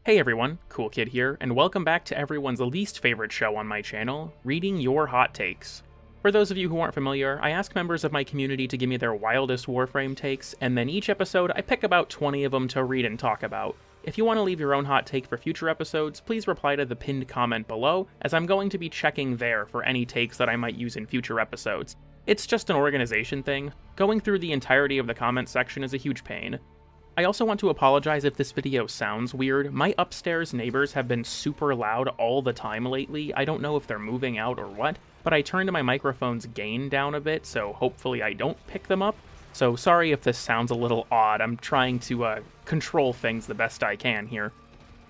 Hey everyone, CoolKid here, and welcome back to everyone's least favorite show on my channel, Reading Your Hot Takes. For those of you who aren't familiar, I ask members of my community to give me their wildest Warframe takes, and then each episode I pick about 20 of them to read and talk about. If you want to leave your own hot take for future episodes, please reply to the pinned comment below, as I'm going to be checking there for any takes that I might use in future episodes. It's just an organization thing. Going through the entirety of the comment section is a huge pain. I also want to apologize if this video sounds weird. My upstairs neighbors have been super loud all the time lately. I don't know if they're moving out or what, but I turned my microphone's gain down a bit, so hopefully I don't pick them up. So sorry if this sounds a little odd. I'm trying to control things the best I can here.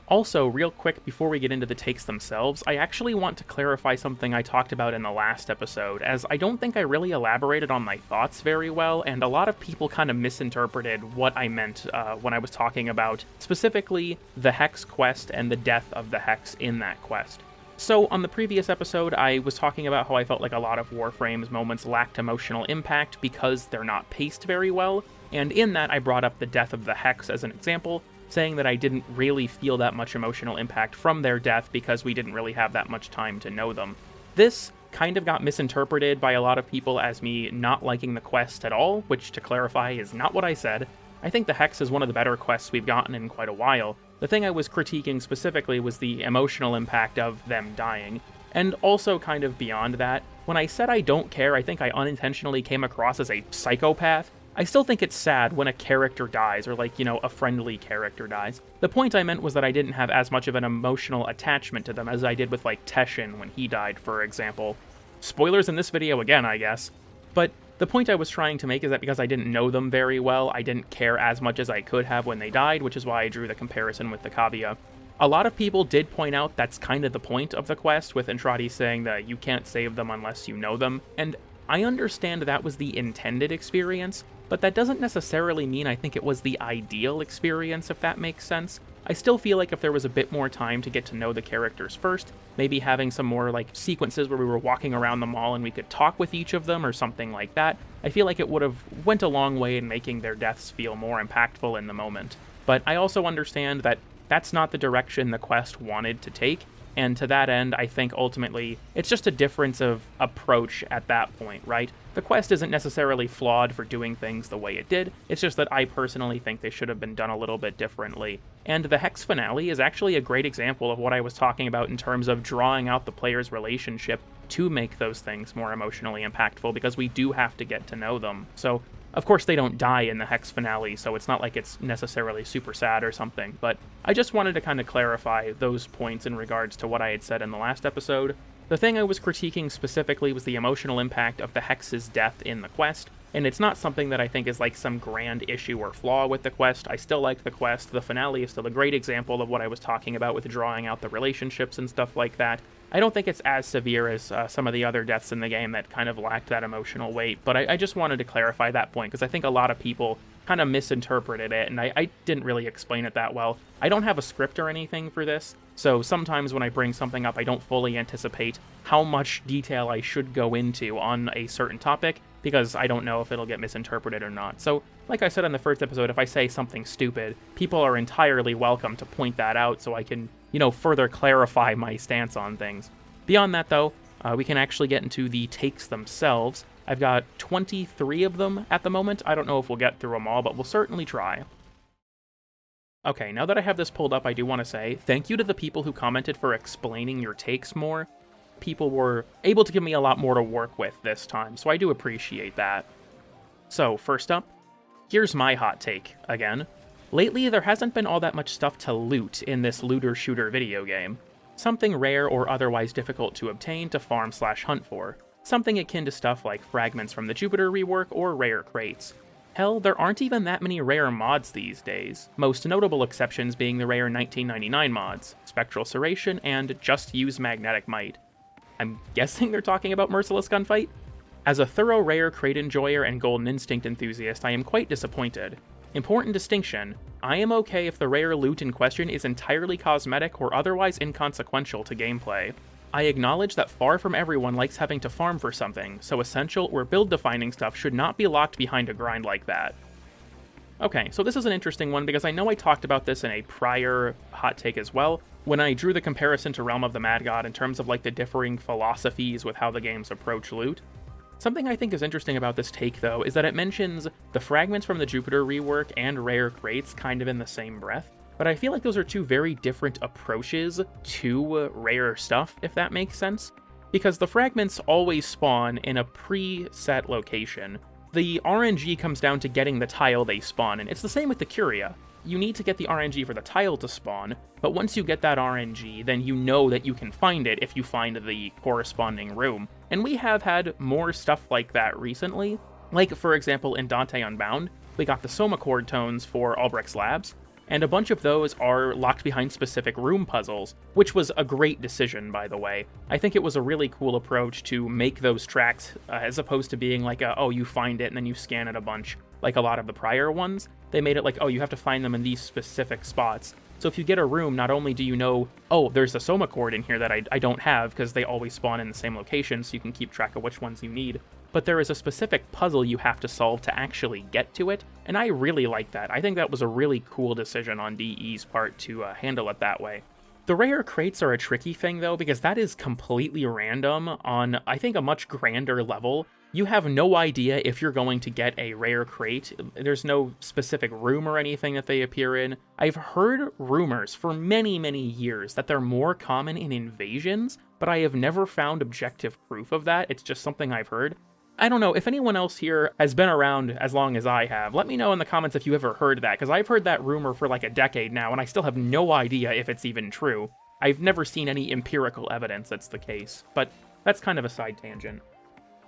Also, real quick before we get into the takes themselves, I actually want to clarify something I talked about in the last episode, as I don't think I really elaborated on my thoughts very well, and a lot of people kind of misinterpreted what I meant when I was talking about specifically the Hex quest and the death of the Hex in that quest. So, on the previous episode, I was talking about how I felt like a lot of Warframe's moments lacked emotional impact because they're not paced very well, and in that I brought up the death of the Hex as an example, saying that I didn't really feel that much emotional impact from their death because we didn't really have that much time to know them. This kind of got misinterpreted by a lot of people as me not liking the quest at all, which, to clarify, is not what I said. I think the Hex is one of the better quests we've gotten in quite a while. The thing I was critiquing specifically was the emotional impact of them dying. And also kind of beyond that, when I said I don't care, I think I unintentionally came across as a psychopath. I still think it's sad when a character dies, or a friendly character dies. The point I meant was that I didn't have as much of an emotional attachment to them as I did with, Teshin when he died, for example. Spoilers in this video again, I guess. But the point I was trying to make is that because I didn't know them very well, I didn't care as much as I could have when they died, which is why I drew the comparison with the Kavia. A lot of people did point out that's kind of the point of the quest, with Entrati saying that you can't save them unless you know them, and I understand that was the intended experience, but that doesn't necessarily mean I think it was the ideal experience, if that makes sense. I still feel like if there was a bit more time to get to know the characters first, maybe having some more sequences where we were walking around the mall and we could talk with each of them or something like that, I feel like it would have went a long way in making their deaths feel more impactful in the moment. But I also understand that that's not the direction the quest wanted to take, and to that end, I think ultimately it's just a difference of approach at that point, right? The quest isn't necessarily flawed for doing things the way it did, it's just that I personally think they should have been done a little bit differently. And the Hex finale is actually a great example of what I was talking about in terms of drawing out the player's relationship to make those things more emotionally impactful, because we do have to get to know them. So, of course they don't die in the Hex finale, so it's not like it's necessarily super sad or something, but I just wanted to kind of clarify those points in regards to what I had said in the last episode. The thing I was critiquing specifically was the emotional impact of the Hex's death in the quest, and it's not something that I think is some grand issue or flaw with the quest. I still like the quest. The finale is still a great example of what I was talking about with drawing out the relationships and stuff like that. I don't think it's as severe as some of the other deaths in the game that kind of lacked that emotional weight, but I just wanted to clarify that point, because I think a lot of people kind of misinterpreted it, and I didn't really explain it that well. I don't have a script or anything for this, so sometimes when I bring something up, I don't fully anticipate how much detail I should go into on a certain topic, because I don't know if it'll get misinterpreted or not. So, like I said in the first episode, if I say something stupid, people are entirely welcome to point that out so I can, further clarify my stance on things. Beyond that, though, we can actually get into the takes themselves. I've got 23 of them at the moment. I don't know if we'll get through them all, but we'll certainly try. Okay, now that I have this pulled up, I do want to say thank you to the people who commented for explaining your takes more. People were able to give me a lot more to work with this time, so I do appreciate that. So, first up, here's my hot take, again. Lately, there hasn't been all that much stuff to loot in this looter-shooter video game. Something rare or otherwise difficult to obtain to farm/hunt for. Something akin to stuff like fragments from the Jupiter rework or rare crates. Hell, there aren't even that many rare mods these days, most notable exceptions being the rare 1999 mods, Spectral Serration and Just Use Magnetic Might. I'm guessing they're talking about Merciless Gunfight? As a thorough rare crate enjoyer and Golden Instinct enthusiast, I am quite disappointed. Important distinction, I am okay if the rare loot in question is entirely cosmetic or otherwise inconsequential to gameplay. I acknowledge that far from everyone likes having to farm for something, so essential or build-defining stuff should not be locked behind a grind like that. Okay, so this is an interesting one because I know I talked about this in a prior hot take as well, when I drew the comparison to Realm of the Mad God in terms of like the differing philosophies with how the games approach loot. Something I think is interesting about this take, though, is that it mentions the fragments from the Jupiter rework and rare crates kind of in the same breath, but I feel like those are two very different approaches to rare stuff, if that makes sense. Because the fragments always spawn in a preset location. The RNG comes down to getting the tile they spawn in. It's the same with the Curia. You need to get the RNG for the tile to spawn, but once you get that RNG, then you know that you can find it if you find the corresponding room. And we have had more stuff like that recently. Like, for example, in Dante Unbound, we got the Soma Chord tones for Albrecht's Labs, and a bunch of those are locked behind specific room puzzles, which was a great decision, by the way. I think it was a really cool approach to make those tracks, as opposed to being like, oh, you find it and then you scan it a bunch, like a lot of the prior ones. They made it like, oh, you have to find them in these specific spots. So if you get a room, not only do you know, oh, there's a Soma Chord in here that I don't have, because they always spawn in the same location, so you can keep track of which ones you need, but there is a specific puzzle you have to solve to actually get to it, and I really like that. I think that was a really cool decision on DE's part to handle it that way. The rare crates are a tricky thing, though, because that is completely random on, I think, a much grander level. You have no idea if you're going to get a rare crate. There's no specific room or anything that they appear in. I've heard rumors for many, many years that they're more common in invasions, but I have never found objective proof of that. It's just something I've heard. I don't know, if anyone else here has been around as long as I have, let me know in the comments if you ever heard that, because I've heard that rumor for like a decade now, and I still have no idea if it's even true. I've never seen any empirical evidence that's the case, but that's kind of a side tangent.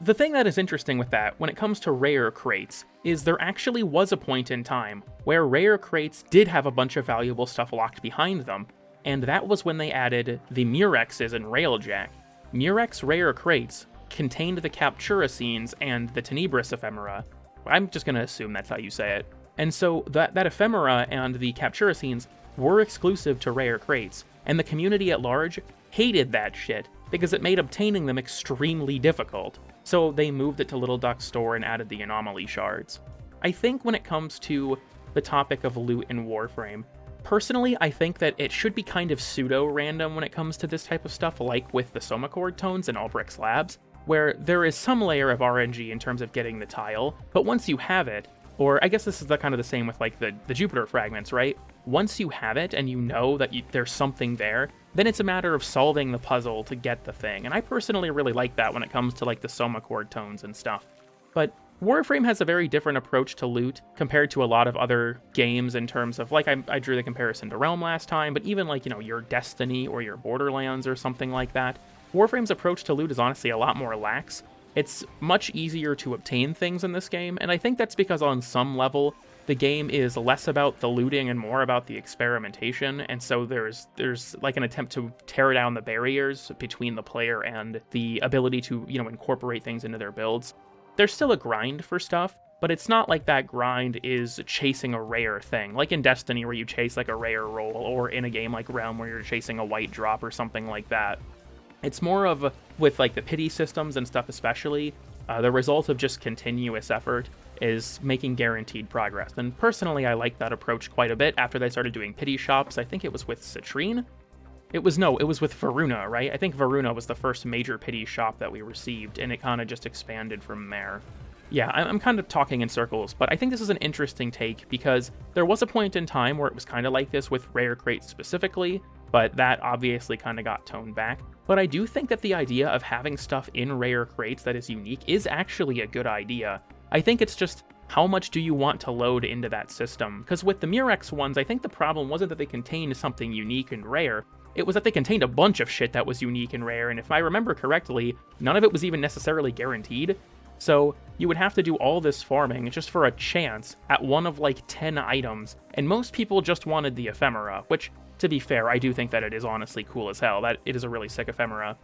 The thing that is interesting with that, when it comes to rare crates, is there actually was a point in time where rare crates did have a bunch of valuable stuff locked behind them, and that was when they added the Murexes and Railjack. Murex rare crates contained the Captura scenes and the Tenebris ephemera. I'm just going to assume that's how you say it. And so that ephemera and the Captura scenes were exclusive to rare crates, and the community at large hated that shit because it made obtaining them extremely difficult. So they moved it to Little Duck's store and added the anomaly shards. I think when it comes to the topic of loot in Warframe, personally, I think that it should be kind of pseudo-random when it comes to this type of stuff, like with the Soma Chord tones in Albrecht's Labs, where there is some layer of RNG in terms of getting the tile, but once you have it, or I guess this is kind of the same with like the Jupiter fragments, right? Once you have it and you know that there's something there, then it's a matter of solving the puzzle to get the thing, and I personally really like that when it comes to like the Soma Chord tones and stuff. But Warframe has a very different approach to loot compared to a lot of other games in terms of, like, I drew the comparison to Realm last time, but even like, you know, your Destiny or your Borderlands or something like that, Warframe's approach to loot is honestly a lot more lax. It's much easier to obtain things in this game, and I think that's because on some level, the game is less about the looting and more about the experimentation, and so there's like an attempt to tear down the barriers between the player and the ability to, you know, incorporate things into their builds. There's still a grind for stuff, but it's not like that grind is chasing a rare thing, like in Destiny where you chase like a rare roll, or in a game like Realm where you're chasing a white drop or something like that. It's more of, with like the pity systems and stuff especially, the result of just continuous effort is making guaranteed progress. And personally, I like that approach quite a bit after they started doing pity shops. I think it was with Citrine? It was with Varuna, right? I think Varuna was the first major pity shop that we received, and it kind of just expanded from there. Yeah, I'm kind of talking in circles, but I think this is an interesting take because there was a point in time where it was kind of like this with rare crates specifically, but that obviously kind of got toned back. But I do think that the idea of having stuff in rare crates that is unique is actually a good idea. I think it's just, how much do you want to load into that system? Because with the Murex ones, I think the problem wasn't that they contained something unique and rare, it was that they contained a bunch of shit that was unique and rare, and if I remember correctly, none of it was even necessarily guaranteed. So you would have to do all this farming just for a chance at one of like 10 items, and most people just wanted the ephemera, which, to be fair, I do think that it is honestly cool as hell, that it is a really sick ephemera.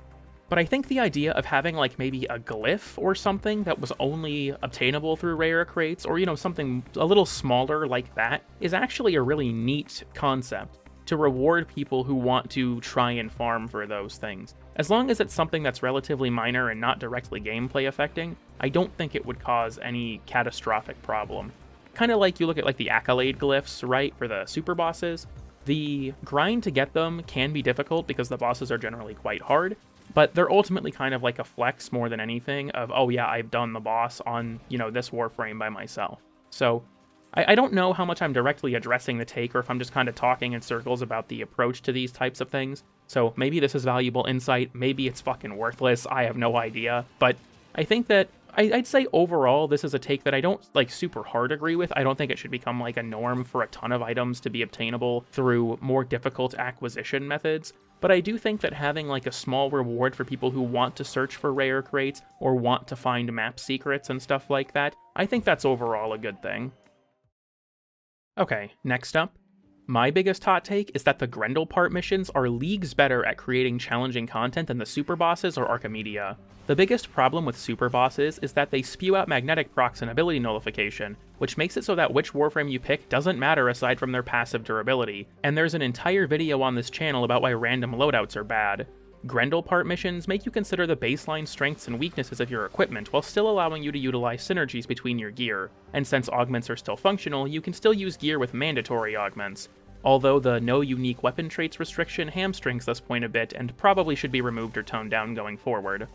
But I think the idea of having like maybe a glyph or something that was only obtainable through rare crates, or, you know, something a little smaller like that, is actually a really neat concept to reward people who want to try and farm for those things. As long as it's something that's relatively minor and not directly gameplay affecting, I don't think it would cause any catastrophic problem. kind of like you look at like the accolade glyphs, right, for the super bosses. The grind to get them can be difficult because the bosses are generally quite hard, but they're ultimately kind of like a flex more than anything of, oh yeah, I've done the boss on, you know, this Warframe by myself. So I don't know how much I'm directly addressing the take or if I'm just kind of talking in circles about the approach to these types of things. So maybe this is valuable insight, maybe it's fucking worthless, I have no idea, but I think that I'd say overall this is a take that I don't like super hard agree with. I don't think it should become like a norm for a ton of items to be obtainable through more difficult acquisition methods, but I do think that having like a small reward for people who want to search for rare crates or want to find map secrets and stuff like that, I think that's overall a good thing. Okay, next up. My biggest hot take is that the Grendel part missions are leagues better at creating challenging content than the super bosses or Archimedia. The biggest problem with super bosses is that they spew out magnetic procs and ability nullification, which makes it so that which Warframe you pick doesn't matter aside from their passive durability, and there's an entire video on this channel about why random loadouts are bad. Grendel part missions make you consider the baseline strengths and weaknesses of your equipment while still allowing you to utilize synergies between your gear, and since augments are still functional, you can still use gear with mandatory augments. Although the no unique weapon traits restriction hamstrings this point a bit and probably should be removed or toned down going forward.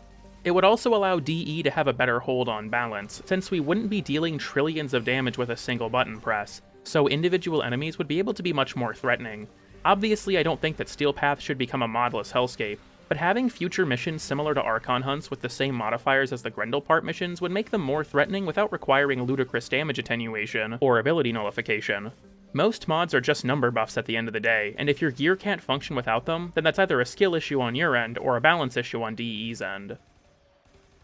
It would also allow DE to have a better hold on balance, since we wouldn't be dealing trillions of damage with a single button press, so individual enemies would be able to be much more threatening. Obviously, I don't think that Steel Path should become a modless hellscape, but having future missions similar to Archon hunts with the same modifiers as the Grendel part missions would make them more threatening without requiring ludicrous damage attenuation or ability nullification. Most mods are just number buffs at the end of the day, and if your gear can't function without them, then that's either a skill issue on your end or a balance issue on DE's end.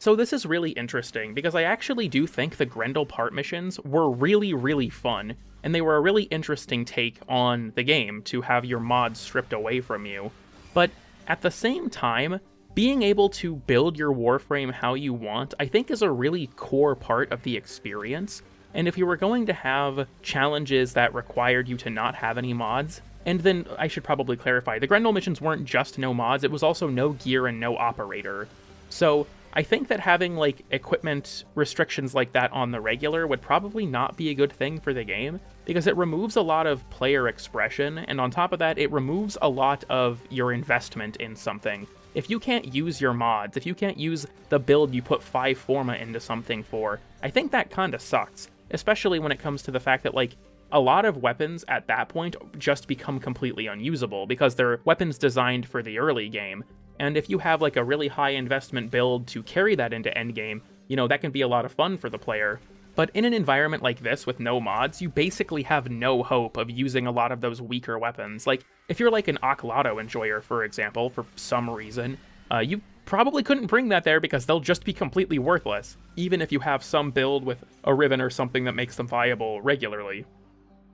So this is really interesting, because I actually do think the Grendel part missions were really fun, and they were a really interesting take on the game to have your mods stripped away from you. But at the same time, being able to build your Warframe how you want, I think is a really core part of the experience. And if you were going to have challenges that required you to not have any mods, and then I should probably clarify, the Grendel missions weren't just no mods, it was also no gear and no operator. So I think that having like equipment restrictions like that on the regular would probably not be a good thing for the game, because it removes a lot of player expression, and on top of that, it removes a lot of your investment in something. If you can't use your mods, if you can't use the build you put 5 Forma into something for, I think that kinda sucks. Especially when it comes to the fact that, like, a lot of weapons at that point just become completely unusable because they're weapons designed for the early game. And if you have, like, a really high investment build to carry that into endgame, you know, that can be a lot of fun for the player. But in an environment like this with no mods, you basically have no hope of using a lot of those weaker weapons. Like, if you're like an Oklotto enjoyer, for example, for some reason, you probably couldn't bring that there because they'll just be completely worthless, even if you have some build with a Riven or something that makes them viable regularly.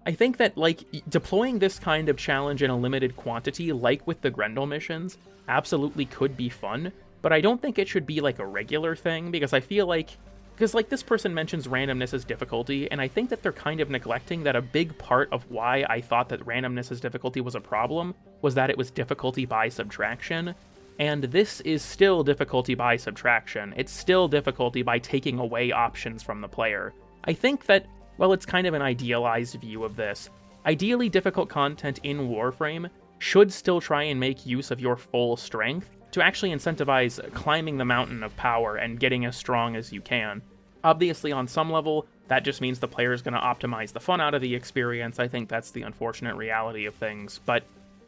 I think that, like, deploying this kind of challenge in a limited quantity, like with the Grendel missions, absolutely could be fun, but I don't think it should be, like, a regular thing, because I feel like... Because, like, this person mentions randomness as difficulty, and I think that they're kind of neglecting that a big part of why I thought that randomness as difficulty was a problem was that it was difficulty by subtraction. And this is still difficulty by subtraction. It's still difficulty by taking away options from the player. I think that, well, it's kind of an idealized view of this. Ideally, difficult content in Warframe should still try and make use of your full strength to actually incentivize climbing the mountain of power and getting as strong as you can. Obviously, on some level, that just means the player is going to optimize the fun out of the experience. I think that's the unfortunate reality of things, but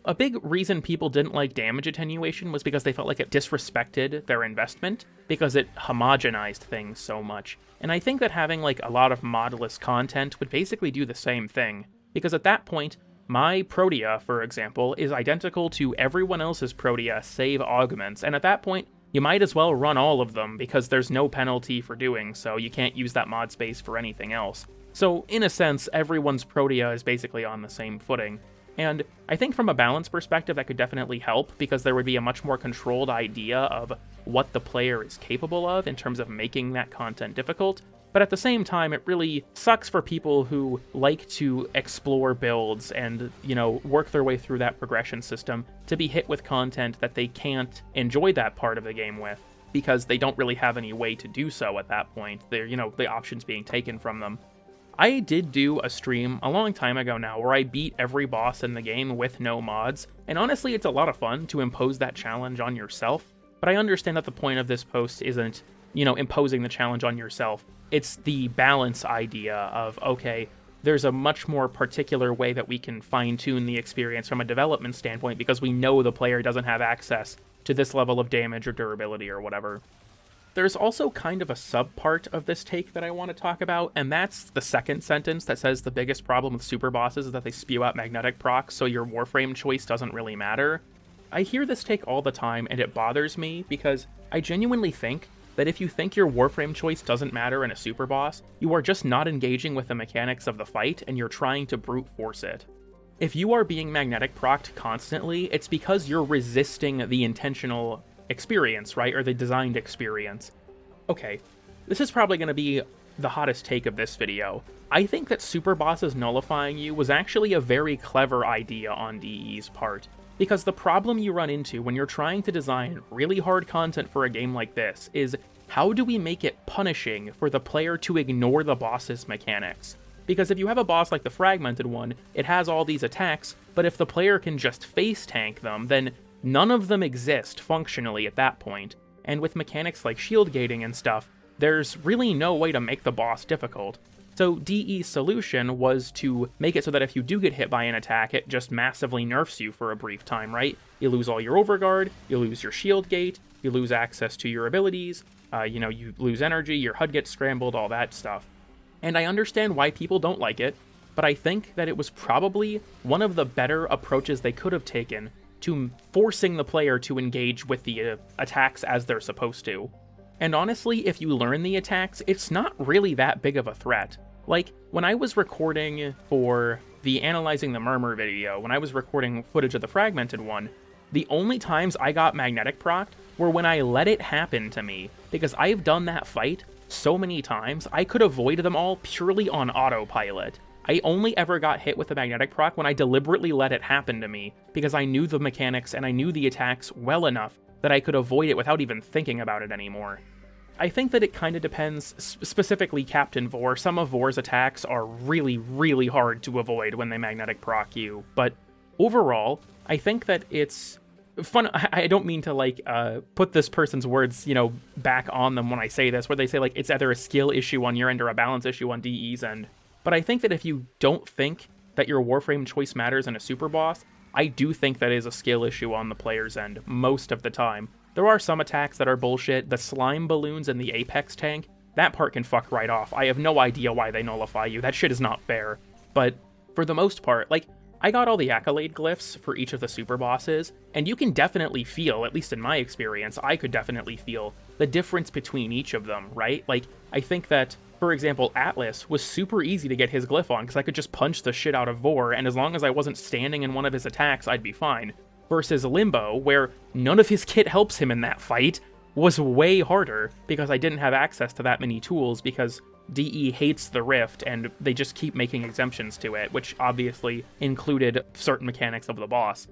a big reason people didn't like damage attenuation was because they felt like it disrespected their investment, because it homogenized things so much. And I think that having like a lot of modless content would basically do the same thing, because at that point, my Protea, for example, is identical to everyone else's Protea save augments, and at that point, you might as well run all of them, because there's no penalty for doing so, you can't use that mod space for anything else. So, in a sense, everyone's Protea is basically on the same footing. And I think from a balance perspective, that could definitely help, because there would be a much more controlled idea of what the player is capable of in terms of making that content difficult. But at the same time, it really sucks for people who like to explore builds and, you know, work their way through that progression system to be hit with content that they can't enjoy that part of the game with, because they don't really have any way to do so at that point. They're, you know, the options being taken from them. I did do a stream a long time ago now where I beat every boss in the game with no mods, and honestly it's a lot of fun to impose that challenge on yourself, but I understand that the point of this post isn't, imposing the challenge on yourself. It's the balance idea of, okay, there's a much more particular way that we can fine-tune the experience from a development standpoint because we know the player doesn't have access to this level of damage or durability or whatever. There's also kind of a sub-part of this take that I want to talk about, and that's the second sentence that says the biggest problem with super bosses is that they spew out magnetic procs, so your Warframe choice doesn't really matter. I hear this take all the time, and it bothers me, because I genuinely think that if you think your Warframe choice doesn't matter in a super boss, you are just not engaging with the mechanics of the fight, and you're trying to brute force it. If you are being magnetic procced constantly, it's because you're resisting the intentional experience, right? Or the designed experience. Okay, this is probably going to be the hottest take of this video. I think that super bosses nullifying you was actually a very clever idea on DE's part, because the problem you run into when you're trying to design really hard content for a game like this is, how do we make it punishing for the player to ignore the boss's mechanics? Because if you have a boss like the Fragmented one, it has all these attacks, but if the player can just face tank them, then none of them exist functionally at that point, and with mechanics like shield gating and stuff, there's really no way to make the boss difficult. So DE's solution was to make it so that if you do get hit by an attack, it just massively nerfs you for a brief time, right? You lose all your overguard, you lose your shield gate, you lose access to your abilities, you lose energy, your HUD gets scrambled, all that stuff. And I understand why people don't like it, but I think that it was probably one of the better approaches they could have taken to forcing the player to engage with the attacks as they're supposed to. And honestly, if you learn the attacks, it's not really that big of a threat. Like, when I was recording for the Analyzing the Murmur video, when I was recording footage of the Fragmented one, the only times I got magnetic procced were when I let it happen to me, because I've done that fight so many times, I could avoid them all purely on autopilot. I only ever got hit with a magnetic proc when I deliberately let it happen to me, because I knew the mechanics and I knew the attacks well enough that I could avoid it without even thinking about it anymore. I think that it kind of depends, specifically Captain Vor. Some of Vor's attacks are really, really hard to avoid when they magnetic proc you, but overall, I think that it's fun. I don't mean to, put this person's words, back on them when I say this, where they say, it's either a skill issue on your end or a balance issue on DE's end. But I think that if you don't think that your Warframe choice matters in a super boss, I do think that is a skill issue on the player's end most of the time. There are some attacks that are bullshit. The slime balloons and the Apex tank, that part can fuck right off. I have no idea why they nullify you. That shit is not fair. But for the most part, I got all the accolade glyphs for each of the super bosses, and you can definitely feel, at least in my experience, I could definitely feel the difference between each of them, right? I think that, for example, Atlas was super easy to get his glyph on, because I could just punch the shit out of Vor, and as long as I wasn't standing in one of his attacks, I'd be fine. Versus Limbo, where none of his kit helps him in that fight, was way harder, because I didn't have access to that many tools, because DE hates the Rift, and they just keep making exemptions to it, which obviously included certain mechanics of the boss.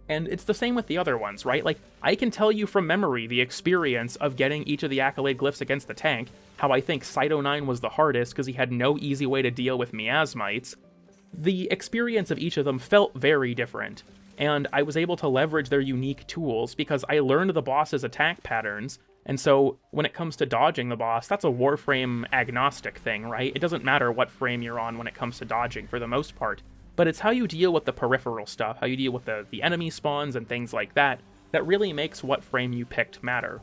And it's the same with the other ones, right? I can tell you from memory the experience of getting each of the accolade glyphs against the tank, how I think Cyto 9 was the hardest because he had no easy way to deal with miasmites. The experience of each of them felt very different, and I was able to leverage their unique tools because I learned the boss's attack patterns, and so when it comes to dodging the boss, that's a Warframe agnostic thing, right? It doesn't matter what frame you're on when it comes to dodging for the most part. But it's how you deal with the peripheral stuff, how you deal with the enemy spawns and things like that, that really makes what frame you picked matter.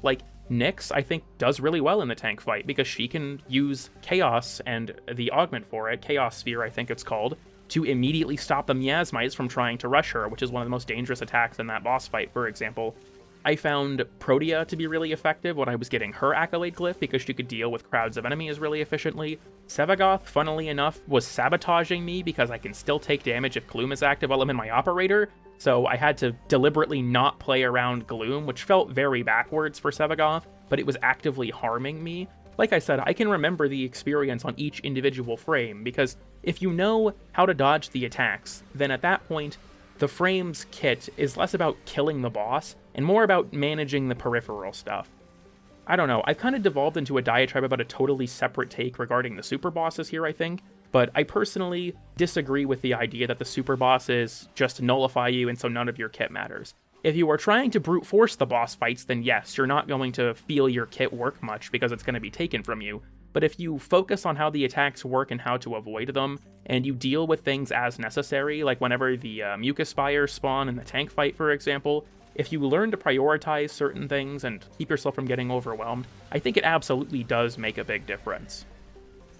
Nyx, I think, does really well in the tank fight, because she can use Chaos and the augment for it, Chaos Sphere I think it's called, to immediately stop the miasmites from trying to rush her, which is one of the most dangerous attacks in that boss fight, for example. I found Protea to be really effective when I was getting her accolade glyph, because she could deal with crowds of enemies really efficiently. Sevagoth, funnily enough, was sabotaging me because I can still take damage if Gloom is active while I'm in my operator, so I had to deliberately not play around Gloom, which felt very backwards for Sevagoth, but it was actively harming me. Like I said, I can remember the experience on each individual frame, because if you know how to dodge the attacks, then at that point, the frame's kit is less about killing the boss, and more about managing the peripheral stuff. I don't know, I've kind of devolved into a diatribe about a totally separate take regarding the super bosses here, I think, but I personally disagree with the idea that the super bosses just nullify you and so none of your kit matters. If you are trying to brute force the boss fights, then yes, you're not going to feel your kit work much because it's going to be taken from you. But if you focus on how the attacks work and how to avoid them, and you deal with things as necessary, like whenever the mucus spires spawn in the tank fight, for example, if you learn to prioritize certain things and keep yourself from getting overwhelmed, I think it absolutely does make a big difference.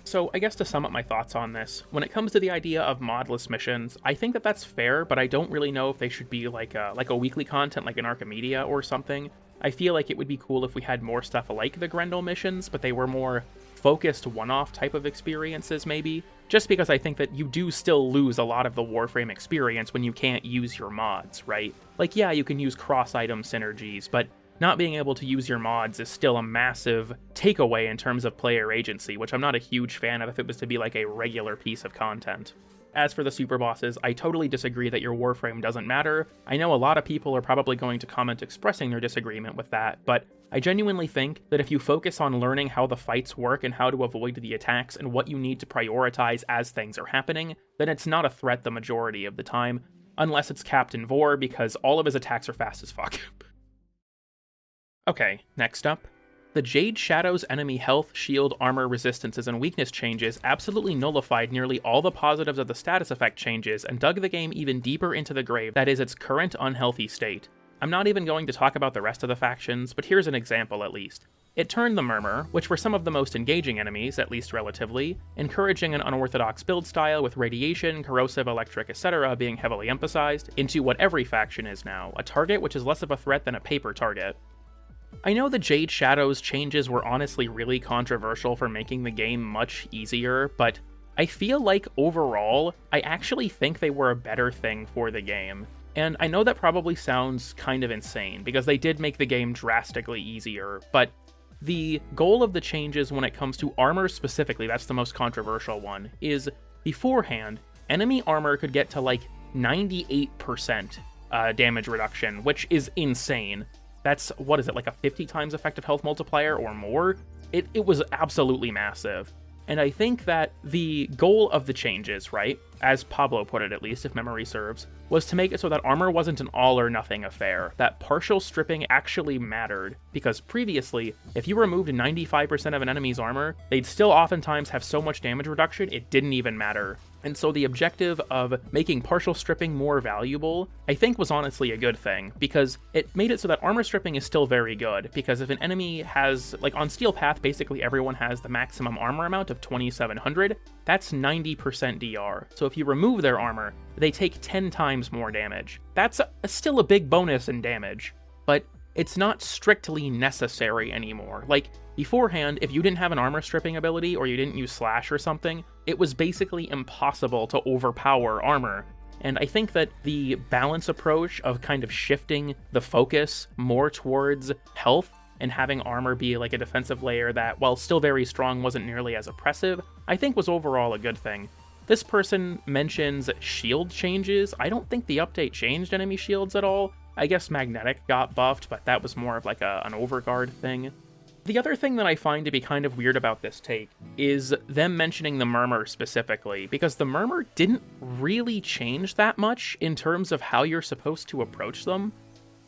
So I guess to sum up my thoughts on this, when it comes to the idea of modless missions, I think that that's fair, but I don't really know if they should be like a weekly content like an Archimedia or something. I feel like it would be cool if we had more stuff like the Grendel missions, but they were more focused one-off type of experiences maybe, just because I think that you do still lose a lot of the Warframe experience when you can't use your mods, right? Like, yeah, you can use cross-item synergies, but not being able to use your mods is still a massive takeaway in terms of player agency, which I'm not a huge fan of if it was to be like a regular piece of content. As for the super bosses, I totally disagree that your Warframe doesn't matter. I know a lot of people are probably going to comment expressing their disagreement with that, but I genuinely think that if you focus on learning how the fights work and how to avoid the attacks and what you need to prioritize as things are happening, then it's not a threat the majority of the time, unless it's Captain Vor, because all of his attacks are fast as fuck. Okay, next up. The Jade Shadow's enemy health, shield, armor, resistances, and weakness changes absolutely nullified nearly all the positives of the status effect changes and dug the game even deeper into the grave that is its current unhealthy state. I'm not even going to talk about the rest of the factions, but here's an example at least. It turned the Murmur, which were some of the most engaging enemies, at least relatively, encouraging an unorthodox build style with radiation, corrosive, electric, etc. being heavily emphasized, into what every faction is now, a target which is less of a threat than a paper target. I know the Jade Shadow's changes were honestly really controversial for making the game much easier, but I feel like overall, I actually think they were a better thing for the game. And I know that probably sounds kind of insane, because they did make the game drastically easier, but the goal of the changes when it comes to armor specifically, that's the most controversial one, is beforehand, enemy armor could get to like 98% damage reduction, which is insane. That's, what is it, like a 50 times effective health multiplier or more? It was absolutely massive. And I think that the goal of the changes, right, as Pablo put it at least, if memory serves, was to make it so that armor wasn't an all-or-nothing affair, that partial stripping actually mattered, because previously, if you removed 95% of an enemy's armor, they'd still oftentimes have so much damage reduction it didn't even matter. And so the objective of making partial stripping more valuable, I think was honestly a good thing, because it made it so that armor stripping is still very good, because if an enemy has, like on Steel Path, basically everyone has the maximum armor amount of 2700, that's 90% DR. So if you remove their armor, they take 10 times more damage. That's still a big bonus in damage, but it's not strictly necessary anymore. Like, beforehand, if you didn't have an armor stripping ability or you didn't use Slash or something, it was basically impossible to overpower armor. And I think that the balance approach of kind of shifting the focus more towards health and having armor be like a defensive layer that, while still very strong, wasn't nearly as oppressive, I think was overall a good thing. This person mentions shield changes. I don't think the update changed enemy shields at all. I guess Magnetic got buffed, but that was more of like an overguard thing. The other thing that I find to be kind of weird about this take is them mentioning the Murmur specifically, because the Murmur didn't really change that much in terms of how you're supposed to approach them.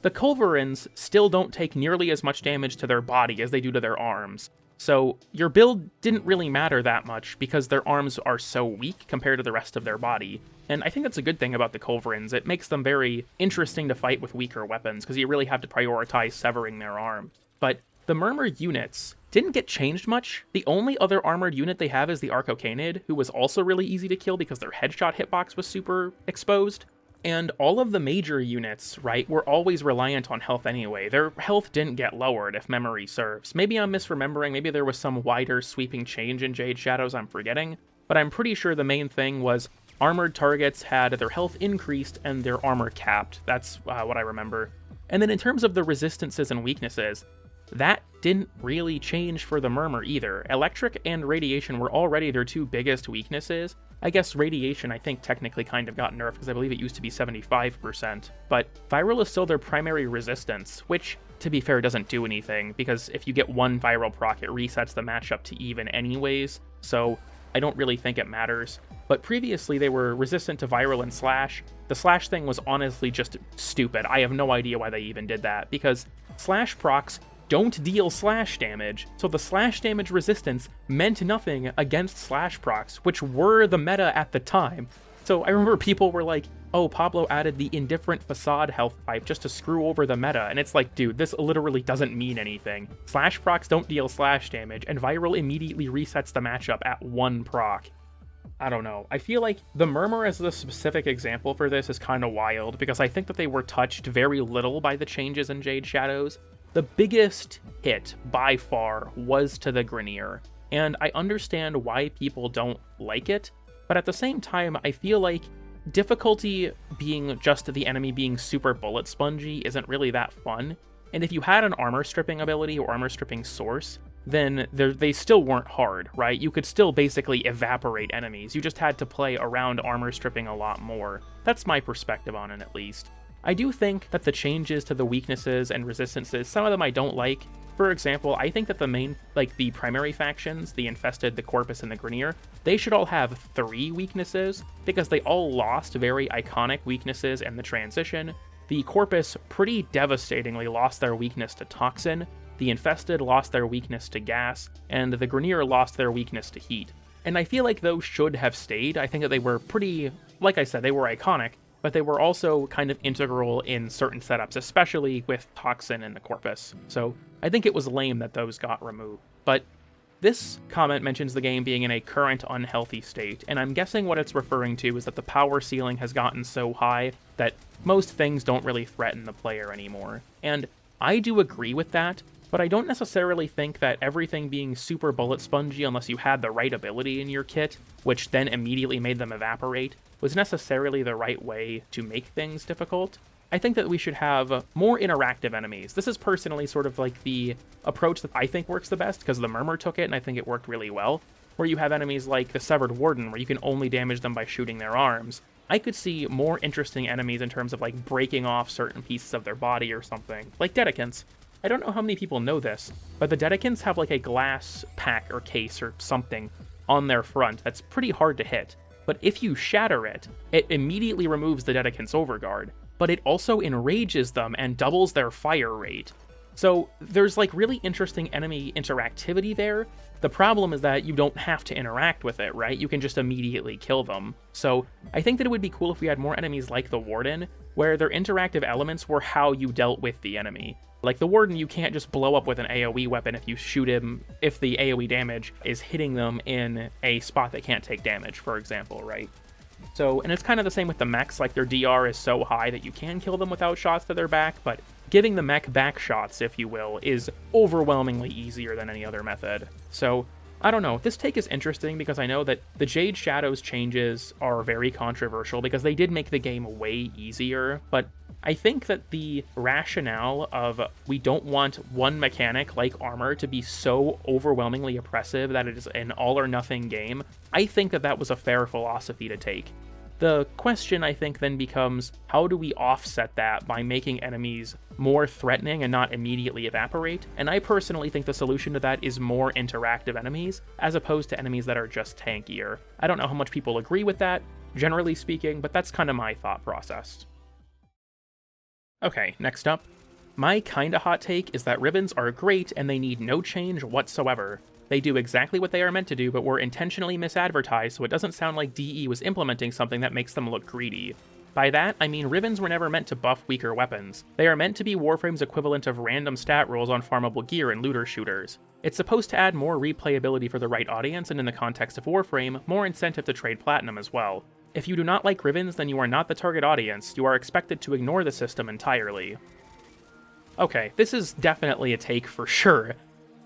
The Culverins still don't take nearly as much damage to their body as they do to their arms, so your build didn't really matter that much because their arms are so weak compared to the rest of their body. And I think that's a good thing about the Culverins. It makes them very interesting to fight with weaker weapons, because you really have to prioritize severing their arms. But the Murmur units didn't get changed much. The only other armored unit they have is the Arcocanid, who was also really easy to kill because their headshot hitbox was super exposed. And all of the major units, right, were always reliant on health anyway. Their health didn't get lowered, if memory serves. Maybe I'm misremembering, maybe there was some wider sweeping change in Jade Shadows I'm forgetting, but I'm pretty sure the main thing was armored targets had their health increased and their armor capped. That's what I remember. And then in terms of the resistances and weaknesses, that didn't really change for the Murmur either. Electric and radiation were already their two biggest weaknesses. I guess radiation, I think, technically kind of got nerfed because I believe it used to be 75%, but viral is still their primary resistance, which, to be fair, doesn't do anything, because if you get one viral proc, it resets the matchup to even anyways, so I don't really think it matters. But previously they were resistant to viral and slash. The slash thing was honestly just stupid. I have no idea why they even did that, because slash procs don't deal slash damage, so the slash damage resistance meant nothing against slash procs, which were the meta at the time. So I remember people were like, oh, Pablo added the indifferent facade health type just to screw over the meta, and it's like, dude, this literally doesn't mean anything. Slash procs don't deal slash damage, and viral immediately resets the matchup at 1 proc. I don't know. I feel like the Murmur as the specific example for this is kind of wild, because I think that they were touched very little by the changes in Jade Shadows. The biggest hit, by far, was to the Grineer, and I understand why people don't like it, but at the same time, I feel like difficulty being just the enemy being super bullet spongy isn't really that fun, and if you had an armor stripping ability or armor stripping source, then they still weren't hard, right? You could still basically evaporate enemies, you just had to play around armor stripping a lot more. That's my perspective on it, at least. I do think that the changes to the weaknesses and resistances, some of them I don't like. For example, I think that the primary factions, the Infested, the Corpus, and the Grineer, they should all have 3 weaknesses, because they all lost very iconic weaknesses in the transition. The Corpus pretty devastatingly lost their weakness to Toxin, the Infested lost their weakness to gas, and the Grineer lost their weakness to heat. And I feel like those should have stayed. I think that they were pretty, like I said, they were iconic, but they were also kind of integral in certain setups, especially with Toxin and the Corpus. So I think it was lame that those got removed. But this comment mentions the game being in a current unhealthy state, and I'm guessing what it's referring to is that the power ceiling has gotten so high that most things don't really threaten the player anymore. And I do agree with that, but I don't necessarily think that everything being super bullet spongy unless you had the right ability in your kit, which then immediately made them evaporate, was necessarily the right way to make things difficult. I think that we should have more interactive enemies. This is personally sort of like the approach that I think works the best, because the Murmur took it and I think it worked really well, where you have enemies like the Severed Warden, where you can only damage them by shooting their arms. I could see more interesting enemies in terms of like breaking off certain pieces of their body or something, like Dedicants. I don't know how many people know this, but the Dedicants have like a glass pack or case or something on their front that's pretty hard to hit. But if you shatter it, it immediately removes the Dedicant's overguard, but it also enrages them and doubles their fire rate. So there's like really interesting enemy interactivity there. The problem is that you don't have to interact with it, right? You can just immediately kill them. So I think that it would be cool if we had more enemies like the Warden, where their interactive elements were how you dealt with the enemy. Like the Warden, you can't just blow up with an AoE weapon if you shoot him, if the AoE damage is hitting them in a spot that can't take damage, for example, right? So, and it's kind of the same with the mechs, like their DR is so high that you can kill them without shots to their back, but giving the mech back shots, if you will, is overwhelmingly easier than any other method. So, I don't know, this take is interesting because I know that the Jade Shadows changes are very controversial because they did make the game way easier, but I think that the rationale of we don't want one mechanic like armor to be so overwhelmingly oppressive that it is an all-or-nothing game, I think that that was a fair philosophy to take. The question, I think, then becomes, how do we offset that by making enemies more threatening and not immediately evaporate? And I personally think the solution to that is more interactive enemies, as opposed to enemies that are just tankier. I don't know how much people agree with that, generally speaking, but that's kind of my thought process. Okay, next up. My kinda hot take is that Rivens are great and they need no change whatsoever. They do exactly what they are meant to do, but were intentionally misadvertised, so it doesn't sound like DE was implementing something that makes them look greedy. By that, I mean Rivens were never meant to buff weaker weapons. They are meant to be Warframe's equivalent of random stat rolls on farmable gear and looter shooters. It's supposed to add more replayability for the right audience, and in the context of Warframe, more incentive to trade platinum as well. If you do not like Rivens, then you are not the target audience. You are expected to ignore the system entirely. Okay, this is definitely a take for sure.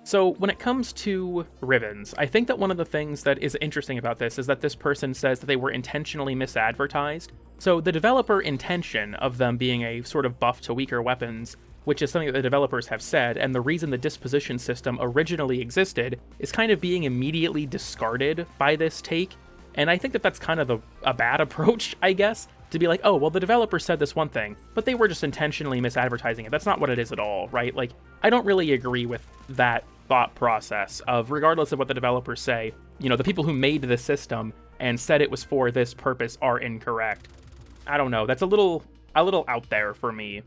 So when it comes to Rivens, I think that one of the things that is interesting about this is that this person says that they were intentionally misadvertised. So the developer intention of them being a sort of buff to weaker weapons, which is something that the developers have said, and the reason the disposition system originally existed, is kind of being immediately discarded by this take. And I think that that's kind of a bad approach, I guess, to be like, oh, well, the developer said this one thing, but they were just intentionally misadvertising it. That's not what it is at all, right? Like, I don't really agree with that thought process of, regardless of what the developers say, the people who made the system and said it was for this purpose are incorrect. I don't know, that's a little out there for me.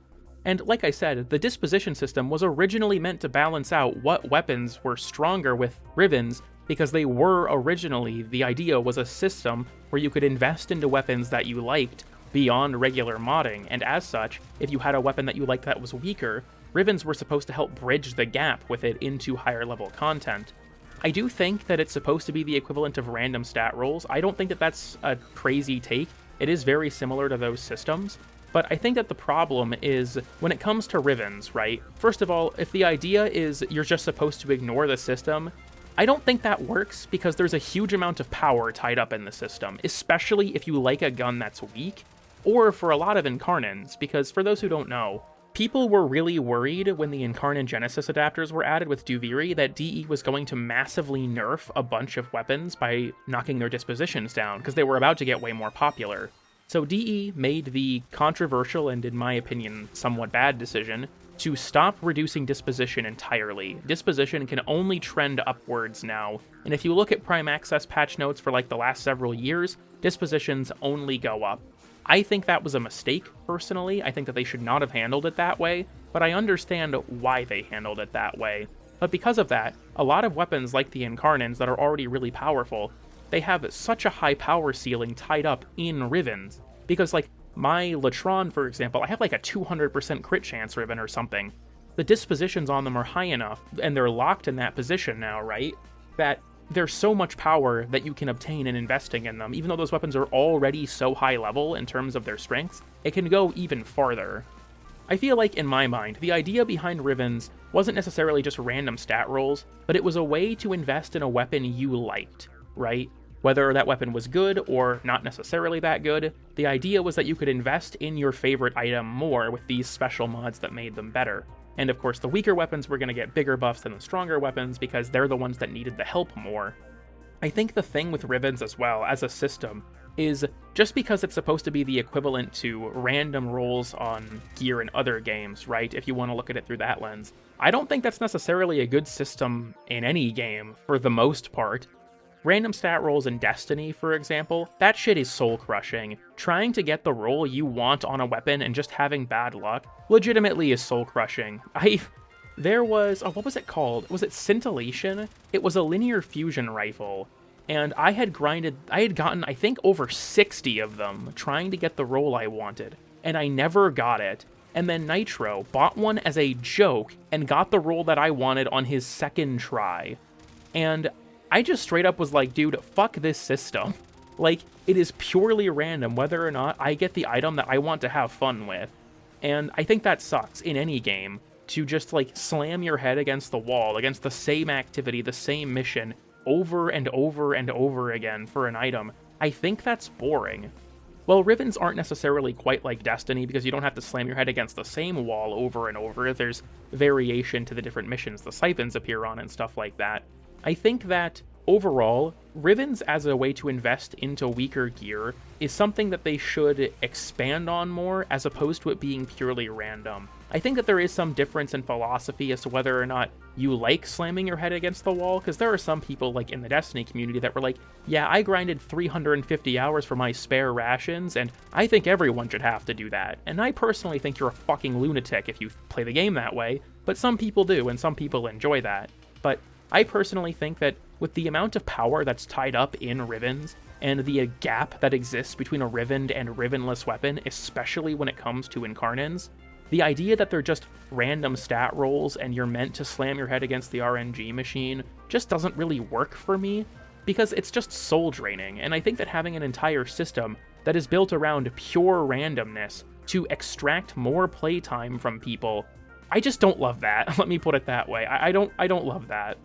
And like I said, the disposition system was originally meant to balance out what weapons were stronger with Rivens, because they were originally, the idea was a system where you could invest into weapons that you liked beyond regular modding, and as such, if you had a weapon that you liked that was weaker, Rivens were supposed to help bridge the gap with it into higher level content. I do think that it's supposed to be the equivalent of random stat rolls. I don't think that that's a crazy take. It is very similar to those systems, but I think that the problem is when it comes to Rivens, right? First of all, if the idea is you're just supposed to ignore the system, I don't think that works because there's a huge amount of power tied up in the system, especially if you like a gun that's weak, or for a lot of Incarnins, because for those who don't know, people were really worried when the Incarnin Genesis adapters were added with Duviri that DE was going to massively nerf a bunch of weapons by knocking their dispositions down, because they were about to get way more popular. So DE made the controversial and, in my opinion, somewhat bad decision to stop reducing disposition entirely. Disposition can only trend upwards now, and if you look at Prime Access patch notes for like the last several years, dispositions only go up. I think that was a mistake, personally. I think that they should not have handled it that way, but I understand why they handled it that way. But because of that, a lot of weapons like the Incarnins that are already really powerful, they have such a high power ceiling tied up in Rivens. Because, like, my Latron, for example, I have like a 200% crit chance Riven or something. The dispositions on them are high enough, and they're locked in that position now, right? That there's so much power that you can obtain in investing in them. Even though those weapons are already so high level in terms of their strengths, it can go even farther. I feel like, in my mind, the idea behind Rivens wasn't necessarily just random stat rolls, but it was a way to invest in a weapon you liked, right? Whether that weapon was good or not necessarily that good, the idea was that you could invest in your favorite item more with these special mods that made them better. And of course, the weaker weapons were going to get bigger buffs than the stronger weapons because they're the ones that needed the help more. I think the thing with Rivens as well, as a system, is just because it's supposed to be the equivalent to random rolls on gear in other games, right? If you want to look at it through that lens, I don't think that's necessarily a good system in any game, for the most part. Random stat rolls in Destiny, for example, that shit is soul-crushing. Trying to get the roll you want on a weapon and just having bad luck legitimately is soul-crushing. There was, what was it called? Was it Scintillation? It was a linear fusion rifle, and I had gotten, I think, over 60 of them trying to get the roll I wanted, and I never got it. And then Nitro bought one as a joke and got the roll that I wanted on his second try. And I just straight up was like, dude, fuck this system. Like, it is purely random whether or not I get the item that I want to have fun with. And I think that sucks in any game, to just, like, slam your head against the wall, against the same activity, the same mission, over and over and over again for an item. I think that's boring. Well, Rivens aren't necessarily quite like Destiny, because you don't have to slam your head against the same wall over and over. There's variation to the different missions the siphons appear on and stuff like that. I think that, overall, Rivens as a way to invest into weaker gear is something that they should expand on more, as opposed to it being purely random. I think that there is some difference in philosophy as to whether or not you like slamming your head against the wall, because there are some people, like in the Destiny community, that were like, yeah, I grinded 350 hours for my spare rations, and I think everyone should have to do that. And I personally think you're a fucking lunatic if you play the game that way, but some people do, and some people enjoy that. But I personally think that with the amount of power that's tied up in Rivens, and the gap that exists between a Rivened and Rivenless weapon, especially when it comes to Incarnins, the idea that they're just random stat rolls and you're meant to slam your head against the RNG machine just doesn't really work for me, because it's just soul draining, and I think that having an entire system that is built around pure randomness to extract more playtime from people, I just don't love that. Let me put it that way. I don't love that.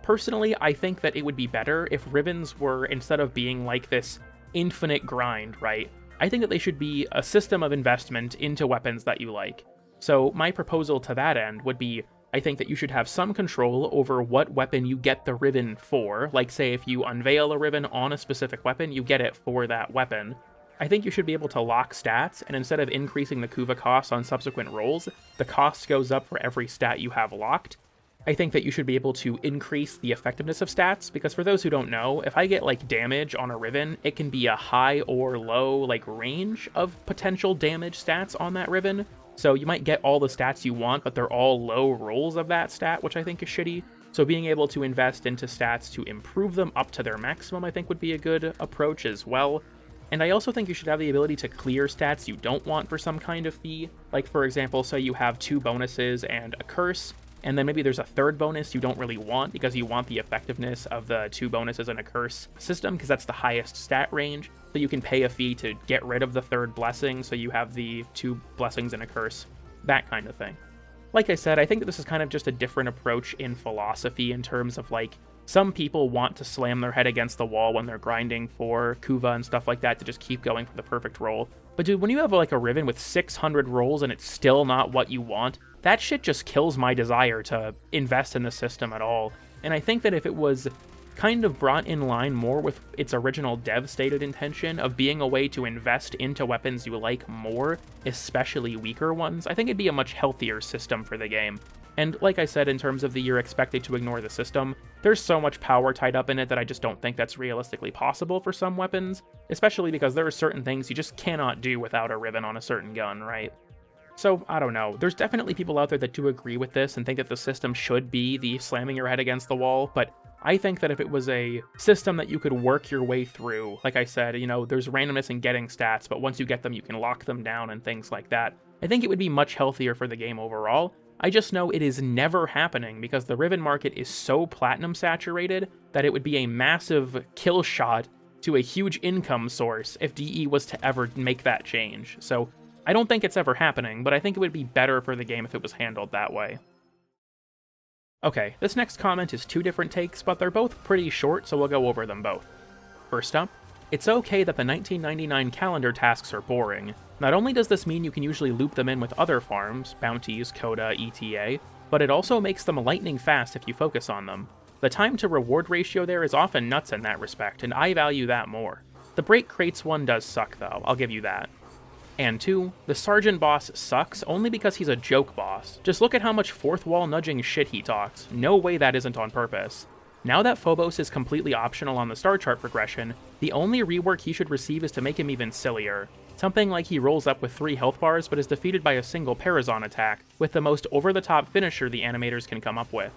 Personally, I think that it would be better if Rivens were, instead of being like this infinite grind, right? I think that they should be a system of investment into weapons that you like. So my proposal to that end would be, I think that you should have some control over what weapon you get the Riven for. Like, say, if you unveil a Riven on a specific weapon, you get it for that weapon. I think you should be able to lock stats, and instead of increasing the Kuva cost on subsequent rolls, the cost goes up for every stat you have locked. I think that you should be able to increase the effectiveness of stats, because for those who don't know, if I get like damage on a Riven, it can be a high or low like range of potential damage stats on that Riven. So you might get all the stats you want, but they're all low rolls of that stat, which I think is shitty. So being able to invest into stats to improve them up to their maximum, I think would be a good approach as well. And I also think you should have the ability to clear stats you don't want for some kind of fee. Like for example, say you have 2 bonuses and a curse, and then maybe there's a 3rd bonus you don't really want because you want the effectiveness of the 2 bonuses and a curse system, because that's the highest stat range. So you can pay a fee to get rid of the 3rd blessing, so you have the 2 blessings and a curse, that kind of thing. Like I said, I think that this is kind of just a different approach in philosophy in terms of like, some people want to slam their head against the wall when they're grinding for Kuva and stuff like that to just keep going for the perfect roll. But dude, when you have like a Riven with 600 rolls and it's still not what you want, that shit just kills my desire to invest in the system at all. And I think that if it was kind of brought in line more with its original dev stated intention of being a way to invest into weapons you like more, especially weaker ones, I think it'd be a much healthier system for the game. And like I said, in terms of the you're expected to ignore the system, there's so much power tied up in it that I just don't think that's realistically possible for some weapons, especially because there are certain things you just cannot do without a Riven on a certain gun, right? So, I don't know, there's definitely people out there that do agree with this and think that the system should be the slamming your head against the wall, but I think that if it was a system that you could work your way through, like I said, you know, there's randomness in getting stats, but once you get them, you can lock them down and things like that, I think it would be much healthier for the game overall. I just know it is never happening because the Riven market is so platinum saturated that it would be a massive kill shot to a huge income source if DE was to ever make that change. So I don't think it's ever happening, but I think it would be better for the game if it was handled that way. Okay, this next comment is 2 different takes, but they're both pretty short, so we'll go over them both. First up, it's okay that the 1999 calendar tasks are boring. Not only does this mean you can usually loop them in with other farms, bounties, coda, ETA, but it also makes them lightning fast if you focus on them. The time to reward ratio there is often nuts in that respect, and I value that more. The break crates one does suck though, I'll give you that. And 2, the Sargent boss sucks only because he's a joke boss. Just look at how much 4th wall nudging shit he talks. No way that isn't on purpose. Now that Phobos is completely optional on the star chart progression, the only rework he should receive is to make him even sillier. Something like he rolls up with 3 health bars but is defeated by a single Parazon attack, with the most over-the-top finisher the animators can come up with.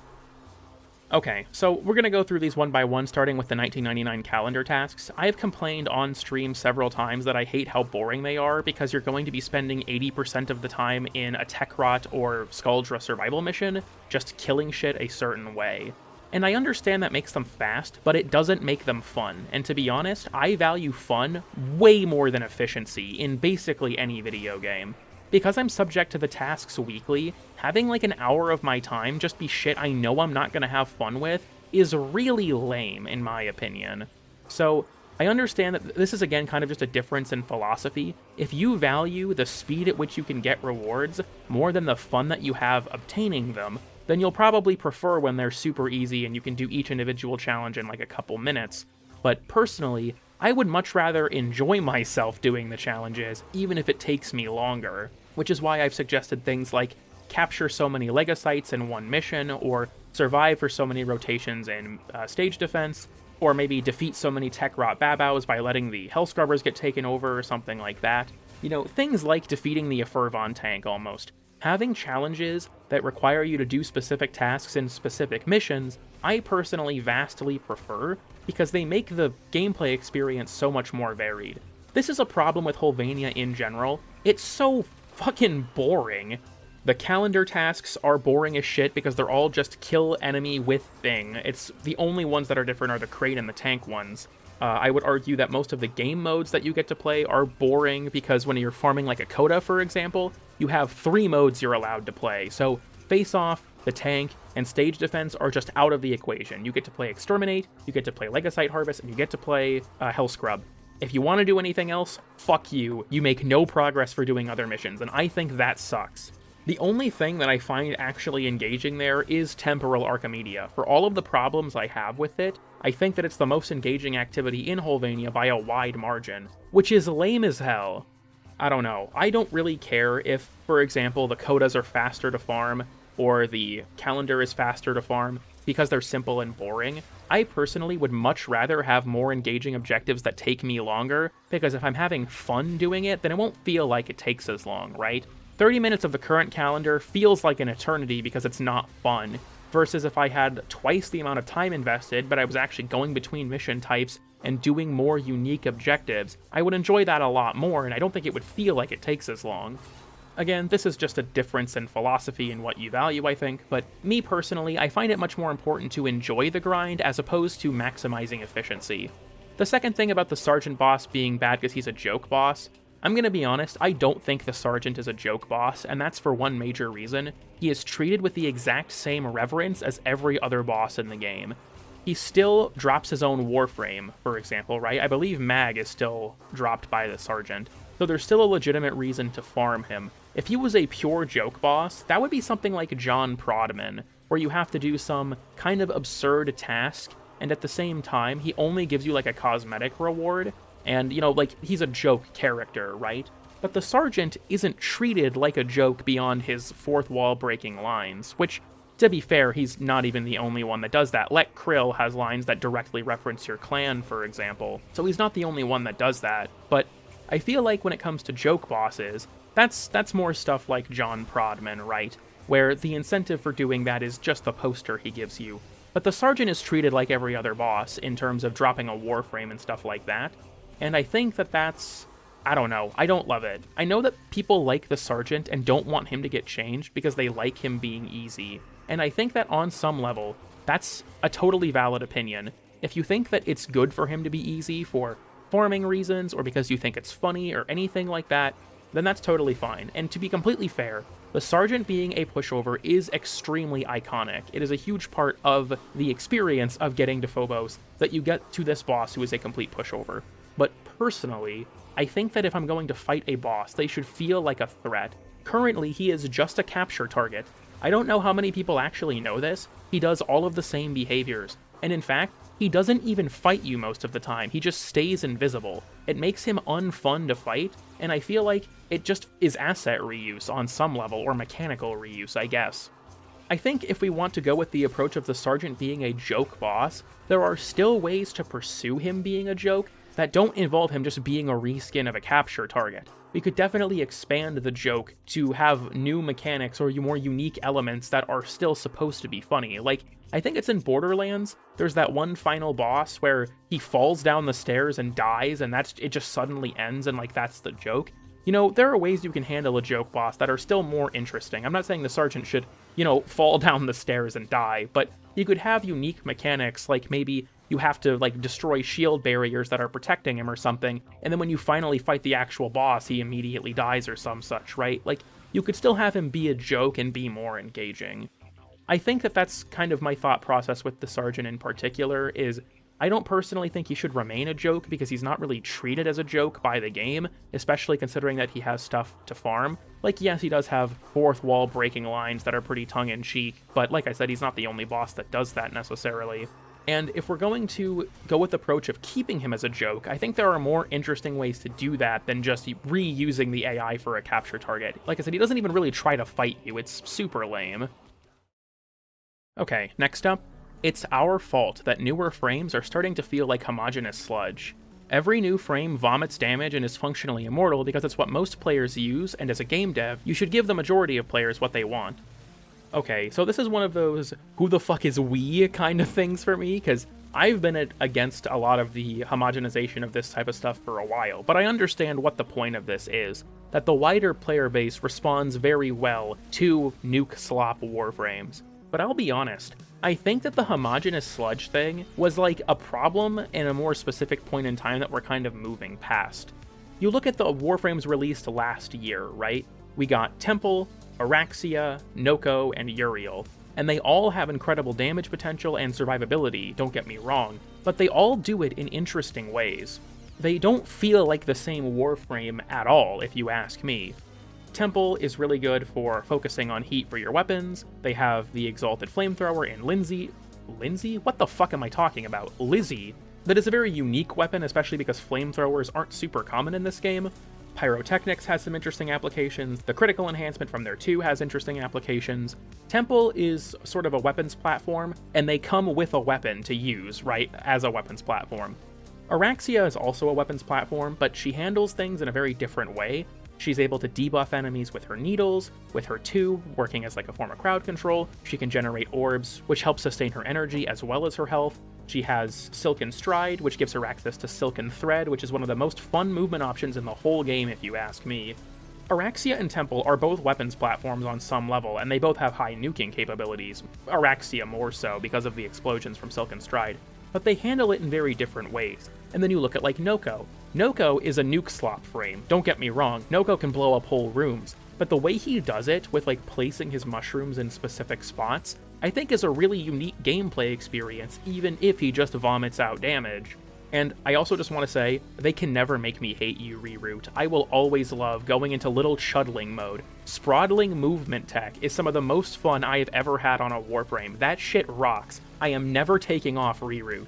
Okay, so we're gonna go through these one by one, starting with the 1999 calendar tasks. I have complained on stream several times that I hate how boring they are because you're going to be spending 80% of the time in a Tech Rot or Skuldra survival mission, just killing shit a certain way. And I understand that makes them fast, but it doesn't make them fun. And to be honest, I value fun way more than efficiency in basically any video game. Because I'm subject to the tasks weekly, having like an hour of my time just be shit I know I'm not gonna have fun with is really lame, in my opinion. So, I understand that this is again kind of just a difference in philosophy. If you value the speed at which you can get rewards more than the fun that you have obtaining them, then you'll probably prefer when they're super easy and you can do each individual challenge in like a couple minutes. But personally, I would much rather enjoy myself doing the challenges, even if it takes me longer. Which is why I've suggested things like capture so many Legocytes in one mission, or survive for so many rotations in stage defense, or maybe defeat so many Tech Rot Babaus by letting the Hell Scrubbers get taken over or something like that. You know, things like defeating the Fervon tank almost. Having challenges that require you to do specific tasks in specific missions, I personally vastly prefer, because they make the gameplay experience so much more varied. This is a problem with Holvania in general. It's so fucking boring. The calendar tasks are boring as shit because they're all just kill enemy with thing. It's the only ones that are different are the crate and the tank ones. I would argue that most of the game modes that you get to play are boring because when you're farming like a coda, for example, you have 3 modes you're allowed to play. So face off, the tank, and stage defense are just out of the equation. You get to play exterminate, you get to play Legocyte harvest, and you get to play hell scrub. If you want to do anything else, fuck you. You make no progress for doing other missions, and I think that sucks. The only thing that I find actually engaging there is Temporal Archimedia. For all of the problems I have with it, I think that it's the most engaging activity in Holvania by a wide margin, which is lame as hell. I don't know. I don't really care if, for example, the codas are faster to farm. or the calendar is faster to farm, because they're simple and boring. I personally would much rather have more engaging objectives that take me longer, because if I'm having fun doing it, then it won't feel like it takes as long, right? 30 minutes of the current calendar feels like an eternity because it's not fun, versus if I had twice the amount of time invested, but I was actually going between mission types and doing more unique objectives, I would enjoy that a lot more, and I don't think it would feel like it takes as long. Again, this is just a difference in philosophy and what you value, I think, but me personally, I find it much more important to enjoy the grind as opposed to maximizing efficiency. The second thing about the Sargent boss being bad because he's a joke boss, I'm gonna be honest, I don't think the Sargent is a joke boss, and that's for one major reason. He is treated with the exact same reverence as every other boss in the game. He still drops his own Warframe, for example, right? I believe Mag is still dropped by the Sargent, so there's still a legitimate reason to farm him. If he was a pure joke boss, that would be something like John Prodman, where you have to do some kind of absurd task, and at the same time, he only gives you like a cosmetic reward, and, you know, like, he's a joke character, right? But the Sargent isn't treated like a joke beyond his fourth wall breaking lines, which, to be fair, he's not even the only one that does that. Let Krill has lines that directly reference your clan, for example, so he's not the only one that does that, but I feel like when it comes to joke bosses, that's more stuff like John Prodman, right? Where the incentive for doing that is just the poster he gives you. But the Sargent is treated like every other boss in terms of dropping a Warframe and stuff like that, and I think that that's... I don't know, I don't love it. I know that people like the Sargent and don't want him to get changed because they like him being easy, and I think that on some level, that's a totally valid opinion. If you think that it's good for him to be easy for farming reasons, or because you think it's funny, or anything like that, then that's totally fine. And to be completely fair, the Sargent being a pushover is extremely iconic. It is a huge part of the experience of getting to Phobos that you get to this boss who is a complete pushover. But personally, I think that if I'm going to fight a boss, they should feel like a threat. Currently, he is just a capture target. I don't know how many people actually know this. He does all of the same behaviors, and in fact, he doesn't even fight you most of the time, he just stays invisible. It makes him unfun to fight, and I feel like it just is asset reuse on some level, or mechanical reuse, I guess. I think if we want to go with the approach of the Sargent being a joke boss, there are still ways to pursue him being a joke that don't involve him just being a reskin of a capture target. We could definitely expand the joke to have new mechanics or more unique elements that are still supposed to be funny. Like, I think it's in Borderlands, there's that one final boss where he falls down the stairs and dies, and it just suddenly ends, and like that's the joke. You know, there are ways you can handle a joke boss that are still more interesting. I'm not saying the Sargent should, you know, fall down the stairs and die, but you could have unique mechanics, like maybe you have to, like, destroy shield barriers that are protecting him or something, and then when you finally fight the actual boss, he immediately dies or some such, right? Like, you could still have him be a joke and be more engaging. I think that that's kind of my thought process with the Sargent in particular, is I don't personally think he should remain a joke because he's not really treated as a joke by the game, especially considering that he has stuff to farm. Like, yes, he does have fourth wall breaking lines that are pretty tongue-in-cheek, but like I said, he's not the only boss that does that necessarily. And if we're going to go with the approach of keeping him as a joke, I think there are more interesting ways to do that than just reusing the AI for a capture target. Like I said, he doesn't even really try to fight you, it's super lame. Okay, next up, it's our fault that newer frames are starting to feel like homogeneous sludge. Every new frame vomits damage and is functionally immortal because it's what most players use, and as a game dev, you should give the majority of players what they want. Okay, so this is one of those who the fuck is we kind of things for me, because I've been against a lot of the homogenization of this type of stuff for a while, but I understand what the point of this is, that the wider player base responds very well to Nuke Slop Warframes. But I'll be honest, I think that the homogeneous sludge thing was like a problem in a more specific point in time that we're kind of moving past. You look at the Warframes released last year, right? We got Temple, Araxia, Noko, and Uriel, and they all have incredible damage potential and survivability, don't get me wrong, but they all do it in interesting ways. They don't feel like the same Warframe at all, if you ask me. Temple is really good for focusing on heat for your weapons. They have the Exalted Flamethrower in Lindsay? What the fuck am I talking about? Lizzie. That is a very unique weapon, especially because flamethrowers aren't super common in this game. Pyrotechnics has some interesting applications, the critical enhancement from there too has interesting applications. Temple is sort of a weapons platform, and they come with a weapon to use, right, as a weapons platform. Araxia is also a weapons platform, but she handles things in a very different way. She's able to debuff enemies with her needles, with her 2, working as like a form of crowd control. She can generate orbs, which helps sustain her energy as well as her health. She has Silken Stride, which gives her access to Silken Thread, which is one of the most fun movement options in the whole game if you ask me. Araxia and Temple are both weapons platforms on some level, and they both have high nuking capabilities. Araxia more so because of the explosions from Silken Stride, but they handle it in very different ways. And then you look at like Noko. Noko is a nuke slop frame, don't get me wrong, Noko can blow up whole rooms, but the way he does it with like placing his mushrooms in specific spots, I think is a really unique gameplay experience, even if he just vomits out damage. And I also just want to say, they can never make me hate you, Reroute. I will always love going into little chudling mode. Spraddling movement tech is some of the most fun I have ever had on a Warframe. That shit rocks. I am never taking off Reroute.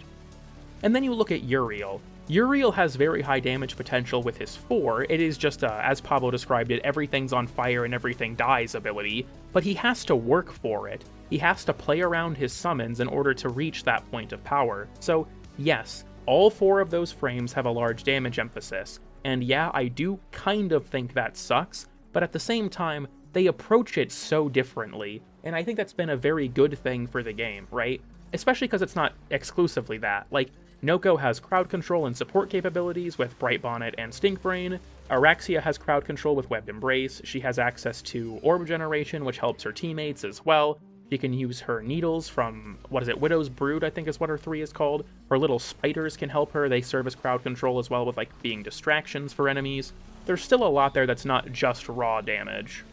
And then you look at Uriel. Uriel has very high damage potential with his 4, it is just as Pablo described it, everything's on fire and everything dies ability, but he has to work for it. He has to play around his summons in order to reach that point of power. So yes, all 4 of those frames have a large damage emphasis, and yeah, I do kind of think that sucks, but at the same time, they approach it so differently, and I think that's been a very good thing for the game, right? Especially because it's not exclusively that. Like, Noko has crowd control and support capabilities with Bright Bonnet and Stinkbrain. Araxia has crowd control with Webbed Embrace. She has access to orb generation, which helps her teammates as well. She can use her needles from, Widow's Brood, I think is what her 3 is called. Her little spiders can help her. They serve as crowd control as well with, like, being distractions for enemies. There's still a lot there that's not just raw damage.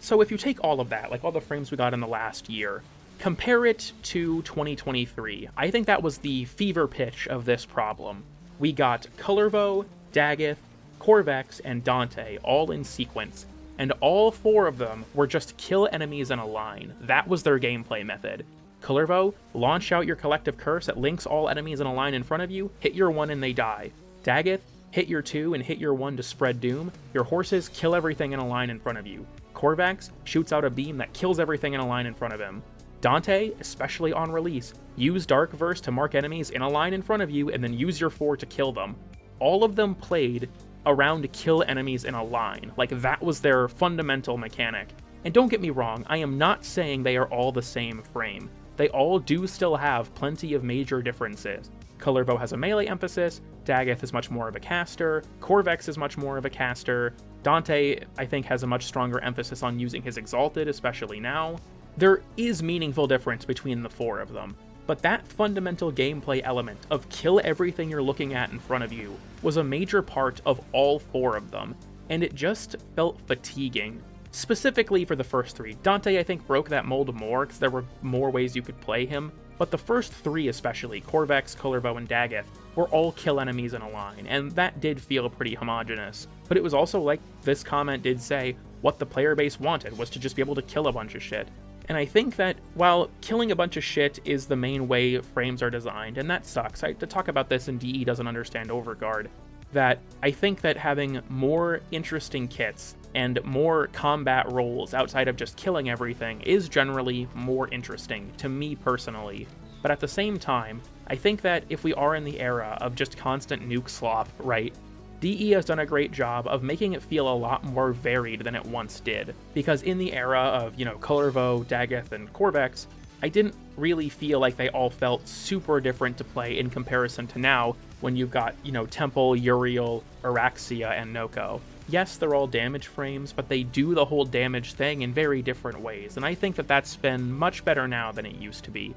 So if you take all of that, like all the frames we got in the last year, compare it to 2023. I think that was the fever pitch of this problem. We got Kullervo, Daggett, Corvex, and Dante all in sequence, and all 4 of them were just kill enemies in a line. That was their gameplay method. Kullervo, launch out your collective curse that links all enemies in a line in front of you, hit your 1 and they die. Daggett, hit your 2 and hit your 1 to spread doom. Your horses kill everything in a line in front of you. Corvax shoots out a beam that kills everything in a line in front of him. Dante, especially on release, use Dark Verse to mark enemies in a line in front of you and then use your 4 to kill them. All of them played around to kill enemies in a line, like that was their fundamental mechanic. And don't get me wrong, I am not saying they are all the same frame. They all do still have plenty of major differences. Kullervo has a melee emphasis, Daggett is much more of a caster, Corvex is much more of a caster, Dante, I think, has a much stronger emphasis on using his Exalted, especially now. There is meaningful difference between the 4 of them, but that fundamental gameplay element of kill everything you're looking at in front of you was a major part of all 4 of them, and it just felt fatiguing. Specifically for the first 3. Dante, I think, broke that mold more because there were more ways you could play him, but the first 3 especially, Corvex, Kullervo, and Daggett, were all kill enemies in a line, and that did feel pretty homogenous. But it was also, like this comment did say, what the player base wanted was to just be able to kill a bunch of shit. And I think that while killing a bunch of shit is the main way frames are designed, and that sucks, to talk about this and DE doesn't understand Overguard, that I think that having more interesting kits and more combat roles outside of just killing everything is generally more interesting to me personally. But at the same time, I think that if we are in the era of just constant nuke slop, right, DE has done a great job of making it feel a lot more varied than it once did, because in the era of, Kullervo, Daggett, and Corvex, I didn't really feel like they all felt super different to play in comparison to now, when you've got, Temple, Uriel, Araxia, and Noko. Yes, they're all damage frames, but they do the whole damage thing in very different ways, and I think that that's been much better now than it used to be.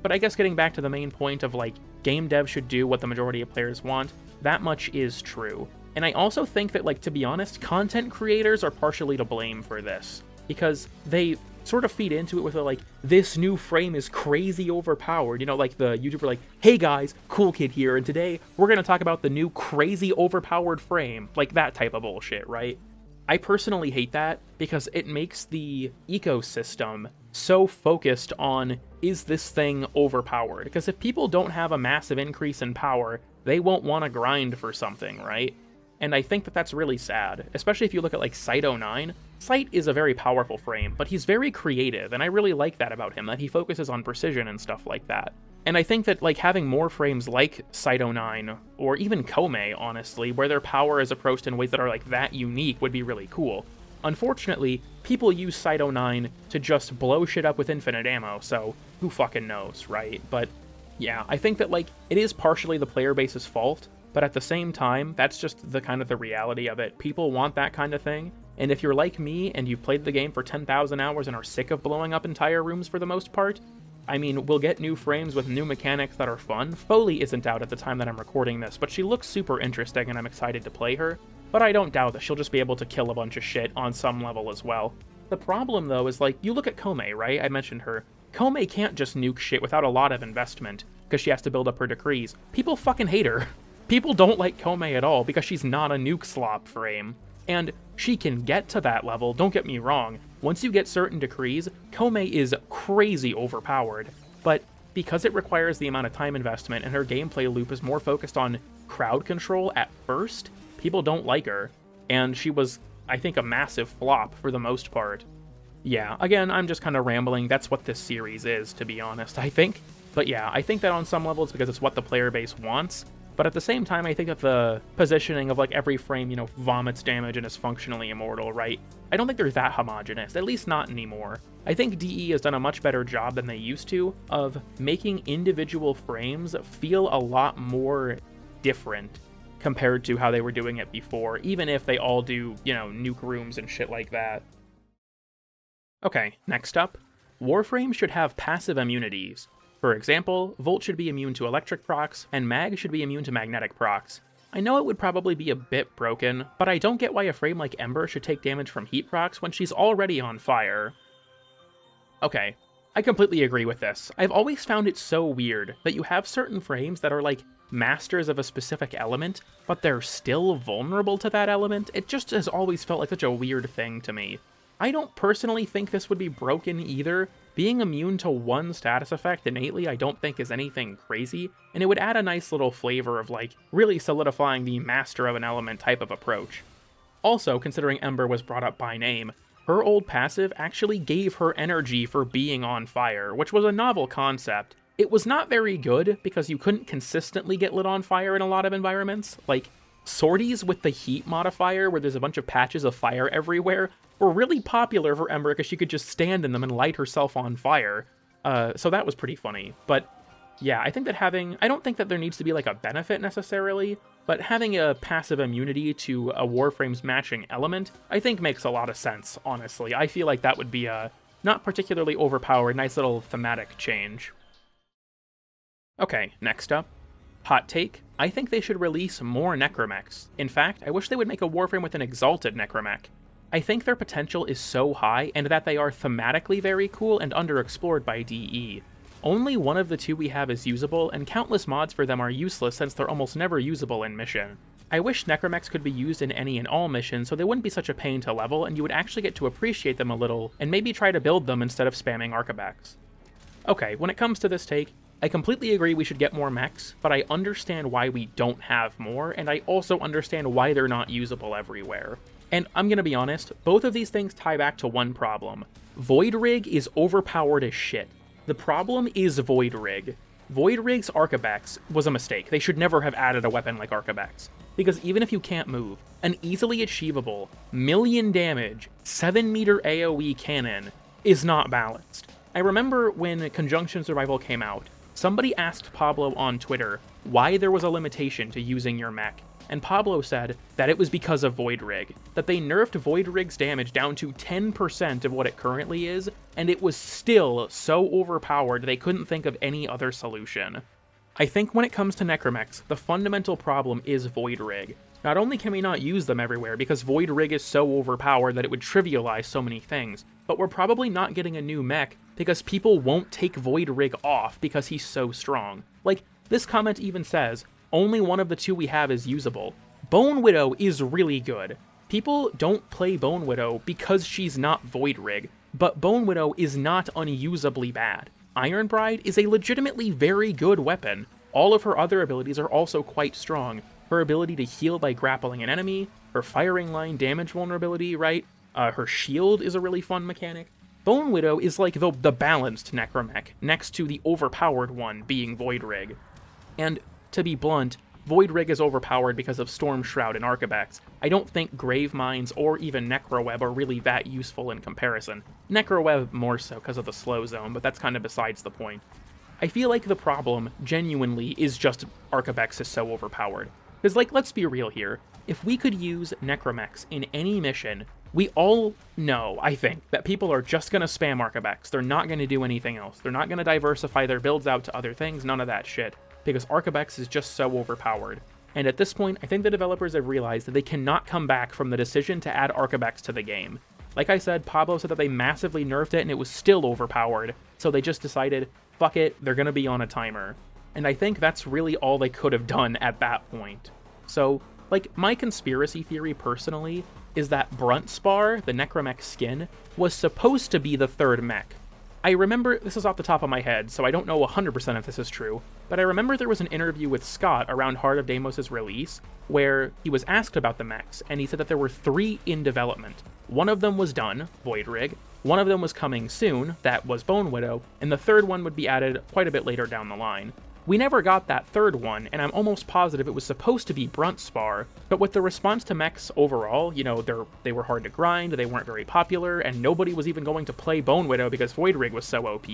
But I guess getting back to the main point of, game dev should do what the majority of players want, that much is true. And I also think that, to be honest, content creators are partially to blame for this, because they sort of feed into it with this new frame is crazy overpowered, like the YouTuber hey guys, CoolKid here, and today we're gonna talk about the new crazy overpowered frame, that type of bullshit, right? I personally hate that because it makes the ecosystem so focused on, is this thing overpowered? Because if people don't have a massive increase in power, they won't want to grind for something, right? and I think that that's really sad, especially if you look at like Site09. Site is a very powerful frame, but he's very creative, and I really like that about him, that he focuses on precision and stuff like that. And I think that like having more frames like Site09, or even Kome, honestly, where their power is approached in ways that are like that unique would be really cool. Unfortunately, people use Site09 to just blow shit up with infinite ammo, so who fucking knows, right? But yeah, I think that like it is partially the player base's fault, but at the same time, that's just the kind of the reality of it. People want that kind of thing, and if you're like me and you've played the game for 10,000 hours and are sick of blowing up entire rooms for the most part, I mean, we'll get new frames with new mechanics that are fun. Foley isn't out at the time that I'm recording this, but she looks super interesting and I'm excited to play her, but I don't doubt that she'll just be able to kill a bunch of shit on some level as well. The problem, though, is like, you look at Kome, right? I mentioned her. Kome can't just nuke shit without a lot of investment, because she has to build up her decrees. People fucking hate her. People don't like Kome at all because she's not a nuke slop frame. And she can get to that level, don't get me wrong. Once you get certain decrees, Kome is crazy overpowered. But because it requires the amount of time investment and her gameplay loop is more focused on crowd control at first, people don't like her. And she was, I think, a massive flop for the most part. Yeah, again, I'm just kind of rambling. That's what this series is, to be honest, I think. But yeah, I think that on some levels because it's what the player base wants. But at the same time, I think that the positioning of like every frame, you know, vomits damage and is functionally immortal, right? I don't think they're that homogenous, at least not anymore. I think DE has done a much better job than they used to of making individual frames feel a lot more different compared to how they were doing it before, even if they all do, you know, nuke rooms and shit like that. Okay, next up, Warframe should have passive immunities. For example, Volt should be immune to electric procs, and Mag should be immune to magnetic procs. I know it would probably be a bit broken, but I don't get why a frame like Ember should take damage from heat procs when she's already on fire. Okay, I completely agree with this. I've always found it so weird that you have certain frames that are like masters of a specific element, but they're still vulnerable to that element. It just has always felt like such a weird thing to me. I don't personally think this would be broken either. Being immune to one status effect innately I don't think is anything crazy, and it would add a nice little flavor of like really solidifying the master of an element type of approach. Also, considering Ember was brought up by name, her old passive actually gave her energy for being on fire, which was a novel concept. It was not very good because you couldn't consistently get lit on fire in a lot of environments. Like, sorties with the heat modifier where there's a bunch of patches of fire everywhere were really popular for Ember because she could just stand in them and light herself on fire. So that was pretty funny. But yeah, I think that I don't think that there needs to be like a benefit necessarily, but having a passive immunity to a Warframe's matching element, I think makes a lot of sense, honestly. I feel like that would be a not particularly overpowered, nice little thematic change. Okay, next up. Hot take, I think they should release more Necromechs. In fact, I wish they would make a Warframe with an exalted Necromech. I think their potential is so high, and that they are thematically very cool and underexplored by DE. Only one of the two we have is usable, and countless mods for them are useless since they're almost never usable in mission. I wish Necromechs could be used in any and all missions so they wouldn't be such a pain to level, and you would actually get to appreciate them a little, and maybe try to build them instead of spamming Archibeks. Okay, when it comes to this take, I completely agree we should get more mechs, but I understand why we don't have more, and I also understand why they're not usable everywhere. And I'm gonna be honest, both of these things tie back to one problem. Void Rig is overpowered as shit. The problem is Void Rig. Void Rig's Archibeks was a mistake. They should never have added a weapon like Archibeks. Because even if you can't move, an easily achievable, million damage, 7-meter AoE cannon is not balanced. I remember when Conjunction Survival came out, somebody asked Pablo on Twitter why there was a limitation to using your mech, and Pablo said that it was because of Void Rig, that they nerfed Void Rig's damage down to 10% of what it currently is, and it was still so overpowered they couldn't think of any other solution. I think when it comes to Necromechs, the fundamental problem is Void Rig. Not only can we not use them everywhere because Void Rig is so overpowered that it would trivialize so many things, but we're probably not getting a new mech because people won't take Void Rig off because he's so strong. Like, this comment even says, only one of the two we have is usable. Bone Widow is really good. People don't play Bone Widow because she's not Void Rig, but Bone Widow is not unusably bad. Iron Bride is a legitimately very good weapon. All of her other abilities are also quite strong. her ability to heal by grappling an enemy, her firing line damage vulnerability, right? Her shield is a really fun mechanic. Bone Widow is like the balanced Necromech, next to the overpowered one being Void Rig. And to be blunt, Void Rig is overpowered because of Storm Shroud and Arcabex. I don't think Grave Mines or even Necroweb are really that useful in comparison. Necroweb more so because of the slow zone, but that's kind of besides the point. I feel like the problem, genuinely, is just Arcabex is so overpowered. Because, like, let's be real here. If we could use Necromechs in any mission, we all know, I think, that people are just going to spam Arcabex. They're not going to do anything else. They're not going to diversify their builds out to other things, none of that shit. Because Arcabex is just so overpowered. And at this point, I think the developers have realized that they cannot come back from the decision to add Arcabex to the game. Like I said, Pablo said that they massively nerfed it and it was still overpowered, so they just decided, fuck it, they're gonna be on a timer. And I think that's really all they could have done at that point. So, like, my conspiracy theory personally is that Bruntspar, the Necromech skin, was supposed to be the third mech. I remember, this is off the top of my head, so I don't know 100% if this is true, but I remember there was an interview with Scott around Heart of Deimos' release, where he was asked about the mechs, and he said that there were 3 in development. One of them was done, Void Rig, one of them was coming soon, that was Bone Widow, and the third one would be added quite a bit later down the line. We never got that third one, and I'm almost positive it was supposed to be Bruntspar, but with the response to mechs overall, you know, they were hard to grind, they weren't very popular, and nobody was even going to play Bone Widow because Void Rig was so OP,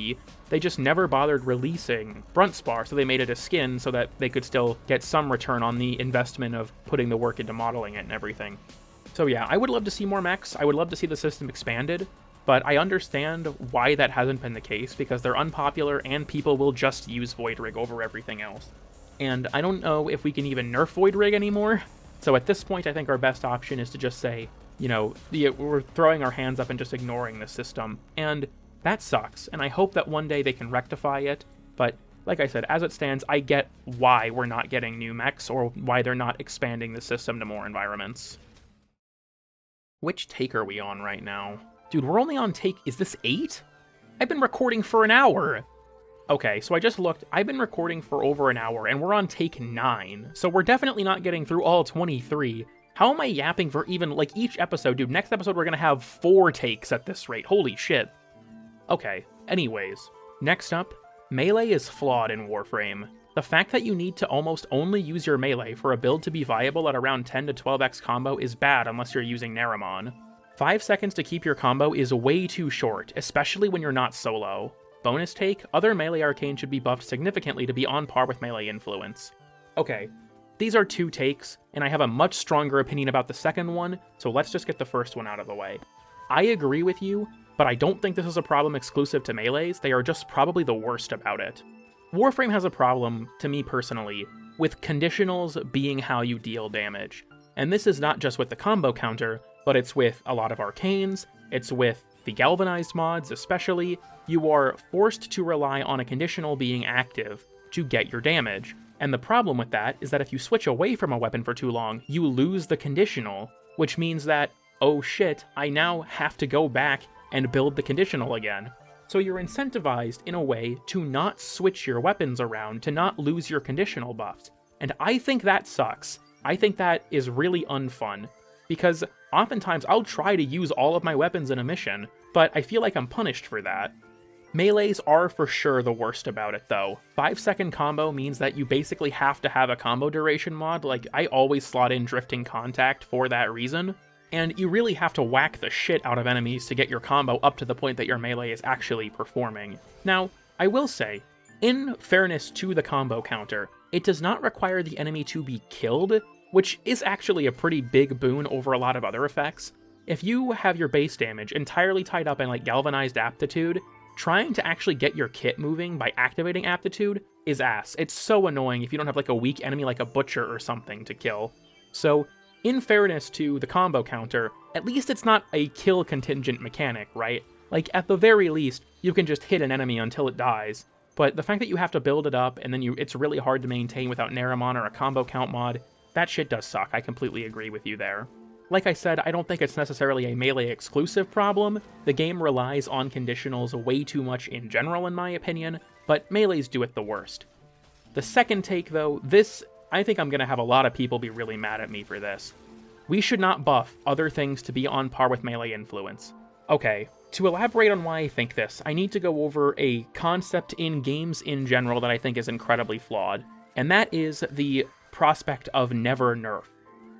they just never bothered releasing Bruntspar, so they made it a skin so that they could still get some return on the investment of putting the work into modeling it and everything. So yeah, I would love to see more mechs, I would love to see the system expanded, but I understand why that hasn't been the case, because they're unpopular and people will just use Void Rig over everything else. And I don't know if we can even nerf Void Rig anymore, so at this point I think our best option is to just say, you know, we're throwing our hands up and just ignoring the system, and that sucks, and I hope that one day they can rectify it, but like I said, as it stands, I get why we're not getting new mechs, or why they're not expanding the system to more environments. Which take are we on right now? Dude, we're only on take, is this 8? I've been recording for an hour! Okay, so I just looked, I've been recording for over an hour, and we're on take 9, so we're definitely not getting through all 23. How am I yapping for even, like, each episode? Dude, next episode we're gonna have 4 takes at this rate, holy shit. Okay, anyways, next up, melee is flawed in Warframe. The fact that you need to almost only use your melee for a build to be viable at around 10 to 12x combo is bad unless you're using Naramon. 5 seconds to keep your combo is way too short, especially when you're not solo. Bonus take, other melee arcanes should be buffed significantly to be on par with melee influence. Okay, these are 2 takes, and I have a much stronger opinion about the second one, so let's just get the first one out of the way. I agree with you, but I don't think this is a problem exclusive to melees, they are just probably the worst about it. Warframe has a problem, to me personally, with conditionals being how you deal damage. And this is not just with the combo counter, but it's with a lot of arcanes, it's with the galvanized mods especially. You are forced to rely on a conditional being active to get your damage. And the problem with that is that if you switch away from a weapon for too long, you lose the conditional, which means that, oh shit, I now have to go back and build the conditional again. So you're incentivized in a way to not switch your weapons around, to not lose your conditional buffs. And I think that sucks. I think that is really unfun, because oftentimes I'll try to use all of my weapons in a mission, but I feel like I'm punished for that. Melees are for sure the worst about it though. 5-second combo means that you basically have to have a combo duration mod, like I always slot in Drifting Contact for that reason, and you really have to whack the shit out of enemies to get your combo up to the point that your melee is actually performing. Now, I will say, in fairness to the combo counter, it does not require the enemy to be killed, which is actually a pretty big boon over a lot of other effects. If you have your base damage entirely tied up in like Galvanized Aptitude, trying to actually get your kit moving by activating Aptitude is ass. It's so annoying if you don't have like a weak enemy like a Butcher or something to kill. So, in fairness to the combo counter, at least it's not a kill contingent mechanic, right? Like, at the very least, you can just hit an enemy until it dies. But the fact that you have to build it up, and then it's really hard to maintain without Naramon or a combo count mod, that shit does suck. I completely agree with you there. Like I said, I don't think it's necessarily a melee exclusive problem. The game relies on conditionals way too much in general, in my opinion, but melees do it the worst. The second take, though, this I think I'm going to have a lot of people be really mad at me for this. We should not buff other things to be on par with melee influence. Okay, to elaborate on why I think this, I need to go over a concept in games in general that I think is incredibly flawed, and that is the prospect of never nerf.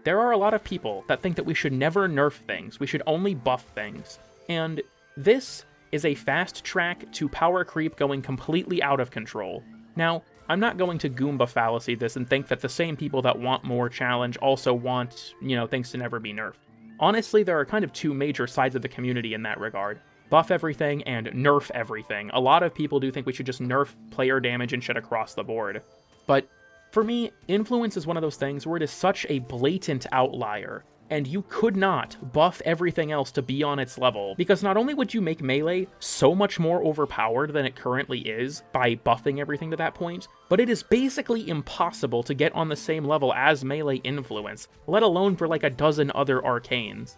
There are a lot of people that think that we should never nerf things, we should only buff things, and this is a fast track to power creep going completely out of control. Now, I'm not going to Goomba fallacy this and think that the same people that want more challenge also want, things to never be nerfed. Honestly, there are kind of two major sides of the community in that regard. Buff everything and nerf everything. A lot of people do think we should just nerf player damage and shit across the board. But for me, influence is one of those things where it is such a blatant outlier, and you could not buff everything else to be on its level, because not only would you make melee so much more overpowered than it currently is by buffing everything to that point, but it is basically impossible to get on the same level as melee influence, let alone for like a dozen other arcanes.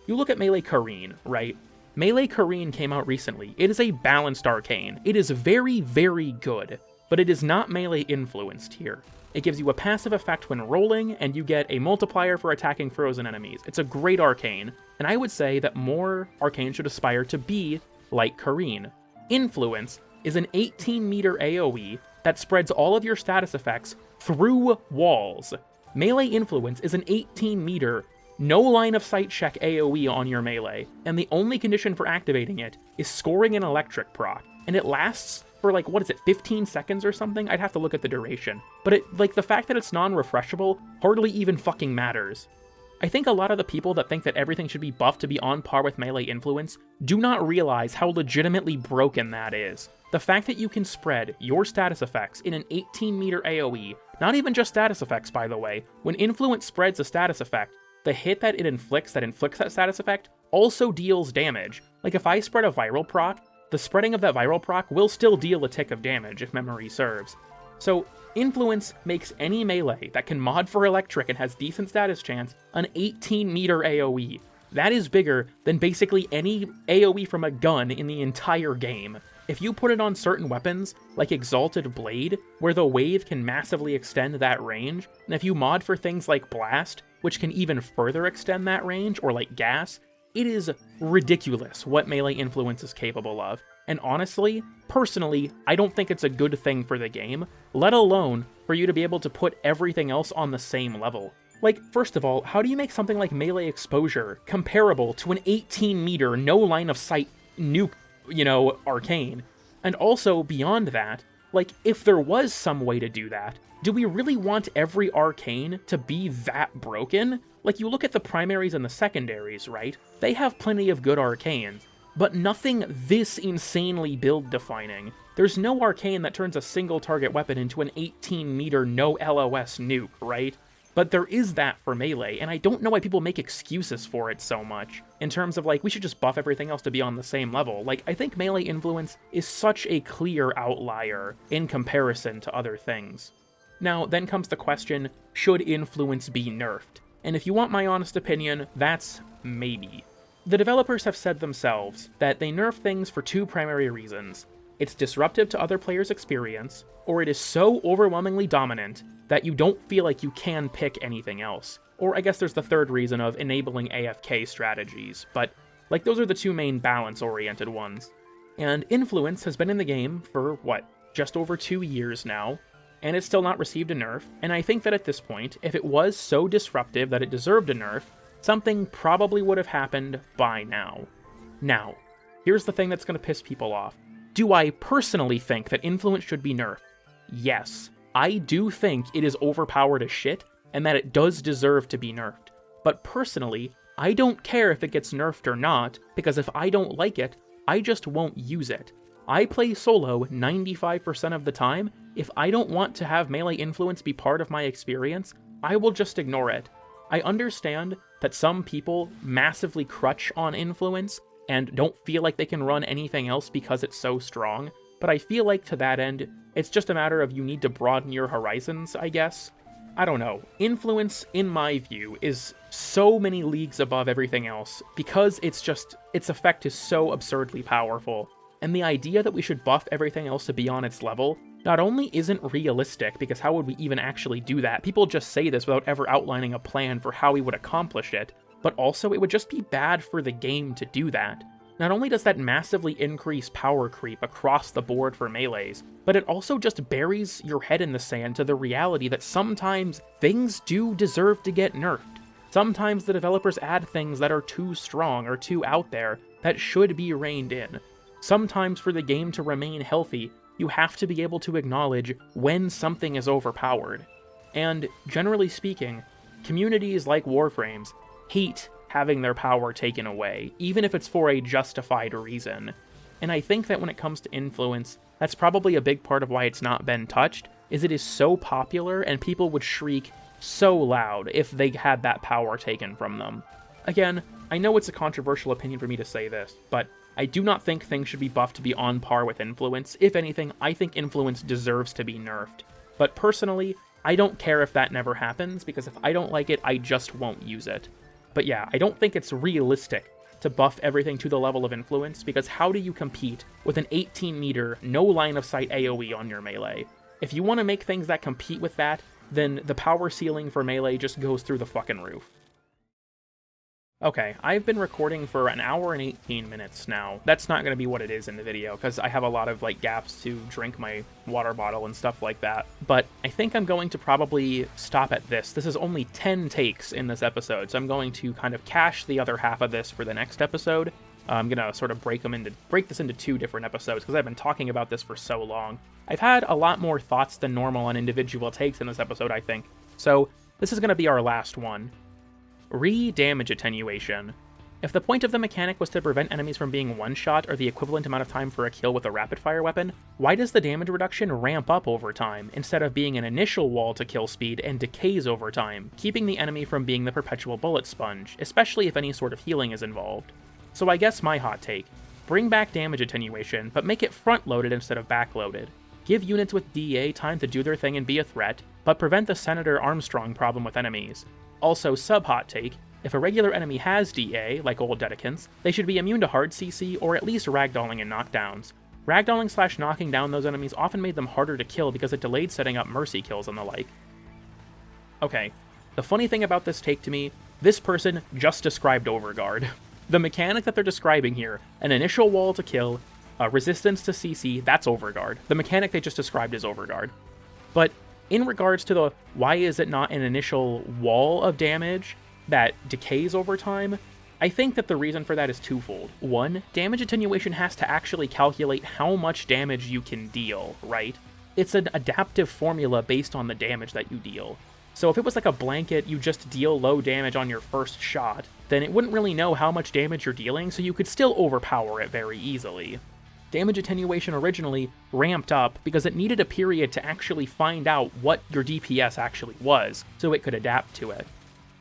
You look at Melee Kareen, right? Melee Kareen came out recently. It is a balanced arcane. It is very, very good, but it is not melee influenced here. It gives you a passive effect when rolling, and you get a multiplier for attacking frozen enemies. It's a great arcane, and I would say that more arcanes should aspire to be like Kareen. Influence is an 18-meter AoE that spreads all of your status effects through walls. Melee Influence is an 18-meter, no line-of-sight check AoE on your melee, and the only condition for activating it is scoring an electric proc, and it lasts for 15 seconds or something? I'd have to look at the duration. But the fact that it's non-refreshable hardly even fucking matters. I think a lot of the people that think that everything should be buffed to be on par with melee influence do not realize how legitimately broken that is. The fact that you can spread your status effects in an 18-meter AoE, not even just status effects by the way, when influence spreads a status effect, the hit that it inflicts that status effect also deals damage. Like if I spread a viral proc, the spreading of that viral proc will still deal a tick of damage if memory serves. So, Influence makes any melee that can mod for electric and has decent status chance an 18-meter AoE. That is bigger than basically any AoE from a gun in the entire game. If you put it on certain weapons, like Exalted Blade, where the wave can massively extend that range, and if you mod for things like Blast, which can even further extend that range, or like Gas, it is ridiculous what melee influence is capable of, and honestly, personally, I don't think it's a good thing for the game, let alone for you to be able to put everything else on the same level. Like, first of all, how do you make something like Melee Exposure comparable to an 18-meter, no line-of-sight nuke, arcane? And also, beyond that, if there was some way to do that, do we really want every arcane to be that broken? You look at the primaries and the secondaries, right? They have plenty of good arcanes, but nothing this insanely build-defining. There's no arcane that turns a single target weapon into an 18-meter no LOS nuke, right? But there is that for melee, and I don't know why people make excuses for it so much, in terms of we should just buff everything else to be on the same level. I think melee influence is such a clear outlier in comparison to other things. Now, then comes the question, should influence be nerfed? And if you want my honest opinion, that's maybe. The developers have said themselves that they nerf things for two primary reasons. It's disruptive to other players' experience, or it is so overwhelmingly dominant that you don't feel like you can pick anything else. Or I guess there's the third reason of enabling AFK strategies, but those are the two main balance-oriented ones. And Influence has been in the game for, just over 2 years now, and it's still not received a nerf, and I think that at this point, if it was so disruptive that it deserved a nerf, something probably would have happened by now. Now, here's the thing that's going to piss people off. Do I personally think that Influence should be nerfed? Yes. I do think it is overpowered as shit, and that it does deserve to be nerfed. But personally, I don't care if it gets nerfed or not, because if I don't like it, I just won't use it. I play solo 95% of the time. If I don't want to have melee influence be part of my experience, I will just ignore it. I understand that some people massively crutch on influence and don't feel like they can run anything else because it's so strong, but I feel like to that end, it's just a matter of you need to broaden your horizons, I guess. I don't know. Influence, in my view, is so many leagues above everything else because its effect is so absurdly powerful. and the idea that we should buff everything else to be on its level not only isn't realistic, because how would we even actually do that? People just say this without ever outlining a plan for how we would accomplish it, but also it would just be bad for the game to do that. Not only does that massively increase power creep across the board for melees, but it also just buries your head in the sand to the reality that sometimes things do deserve to get nerfed. Sometimes the developers add things that are too strong or too out there that should be reined in. Sometimes for the game to remain healthy, you have to be able to acknowledge when something is overpowered. And generally speaking, communities like Warframes hate having their power taken away, even if it's for a justified reason. And I think that when it comes to influence, that's probably a big part of why it's not been touched, is it is so popular and people would shriek so loud if they had that power taken from them. Again, I know it's a controversial opinion for me to say this, but I do not think things should be buffed to be on par with influence. If anything, I think influence deserves to be nerfed. But personally, I don't care if that never happens, because if I don't like it, I just won't use it. But yeah, I don't think it's realistic to buff everything to the level of influence, because how do you compete with an 18-meter, no line-of-sight AoE on your melee? If you want to make things that compete with that, then the power ceiling for melee just goes through the fucking roof. Okay, I've been recording for an hour and 18 minutes now. That's not going to be what it is in the video, because I have a lot of, gaps to drink my water bottle and stuff like that. But I think I'm going to probably stop at this. This is only 10 takes in this episode, so I'm going to kind of cache the other half of this for the next episode. I'm going to sort of break this into 2 different episodes, because I've been talking about this for so long. I've had a lot more thoughts than normal on individual takes in this episode, I think. So this is going to be our last one. Damage attenuation. If the point of the mechanic was to prevent enemies from being one-shot or the equivalent amount of time for a kill with a rapid-fire weapon, why does the damage reduction ramp up over time, instead of being an initial wall to kill speed and decays over time, keeping the enemy from being the perpetual bullet sponge, especially if any sort of healing is involved? So I guess my hot take: bring back damage attenuation, but make it front-loaded instead of back-loaded. Give units with DA time to do their thing and be a threat, but prevent the Senator Armstrong problem with enemies. Also, sub-hot take: if a regular enemy has DA, like old Dedicants, they should be immune to hard CC or at least ragdolling and knockdowns. Ragdolling / knocking down those enemies often made them harder to kill because it delayed setting up mercy kills and the like. Okay, the funny thing about this take to me, this person just described Overguard. The mechanic that they're describing here, an initial wall to kill, resistance to CC, that's Overguard. The mechanic they just described is Overguard. But in regards to the why is it not an initial wall of damage that decays over time, I think that the reason for that is twofold. One, damage attenuation has to actually calculate how much damage you can deal, right? It's an adaptive formula based on the damage that you deal. So if it was like a blanket, you just deal low damage on your first shot, then it wouldn't really know how much damage you're dealing, so you could still overpower it very easily. Damage attenuation originally ramped up because it needed a period to actually find out what your DPS actually was, so it could adapt to it.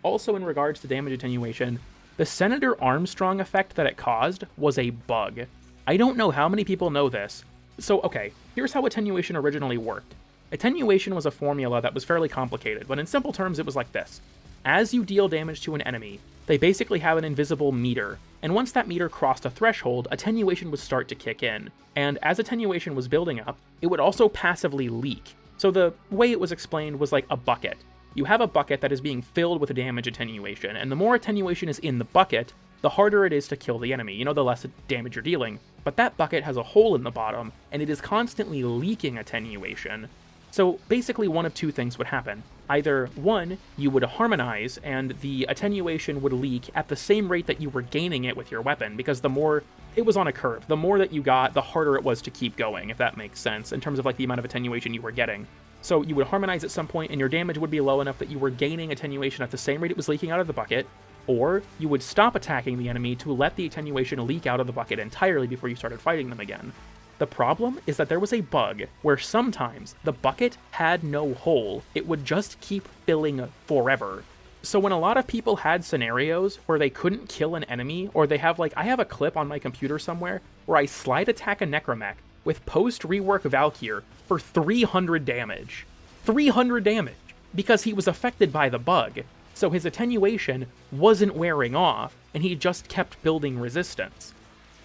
Also in regards to damage attenuation, the Senator Armstrong effect that it caused was a bug. I don't know how many people know this. So okay, here's how attenuation originally worked. Attenuation was a formula that was fairly complicated, but in simple terms it was like this. As you deal damage to an enemy, they basically have an invisible meter, and once that meter crossed a threshold, attenuation would start to kick in. And as attenuation was building up, it would also passively leak. So the way it was explained was like a bucket. You have a bucket that is being filled with damage attenuation, and the more attenuation is in the bucket, the harder it is to kill the enemy, the less damage you're dealing. But that bucket has a hole in the bottom, and it is constantly leaking attenuation. So basically one of 2 things would happen. Either, 1, you would harmonize, and the attenuation would leak at the same rate that you were gaining it with your weapon, because the more, it was on a curve. The more that you got, the harder it was to keep going, if that makes sense, in terms of the amount of attenuation you were getting. So you would harmonize at some point, and your damage would be low enough that you were gaining attenuation at the same rate it was leaking out of the bucket, or you would stop attacking the enemy to let the attenuation leak out of the bucket entirely before you started fighting them again. The problem is that there was a bug where sometimes the bucket had no hole. It would just keep filling forever. So when a lot of people had scenarios where they couldn't kill an enemy, or they have I have a clip on my computer somewhere where I slide attack a Necromech with post-rework Valkyr for 300 damage. 300 damage! Because he was affected by the bug. So his attenuation wasn't wearing off, and he just kept building resistance.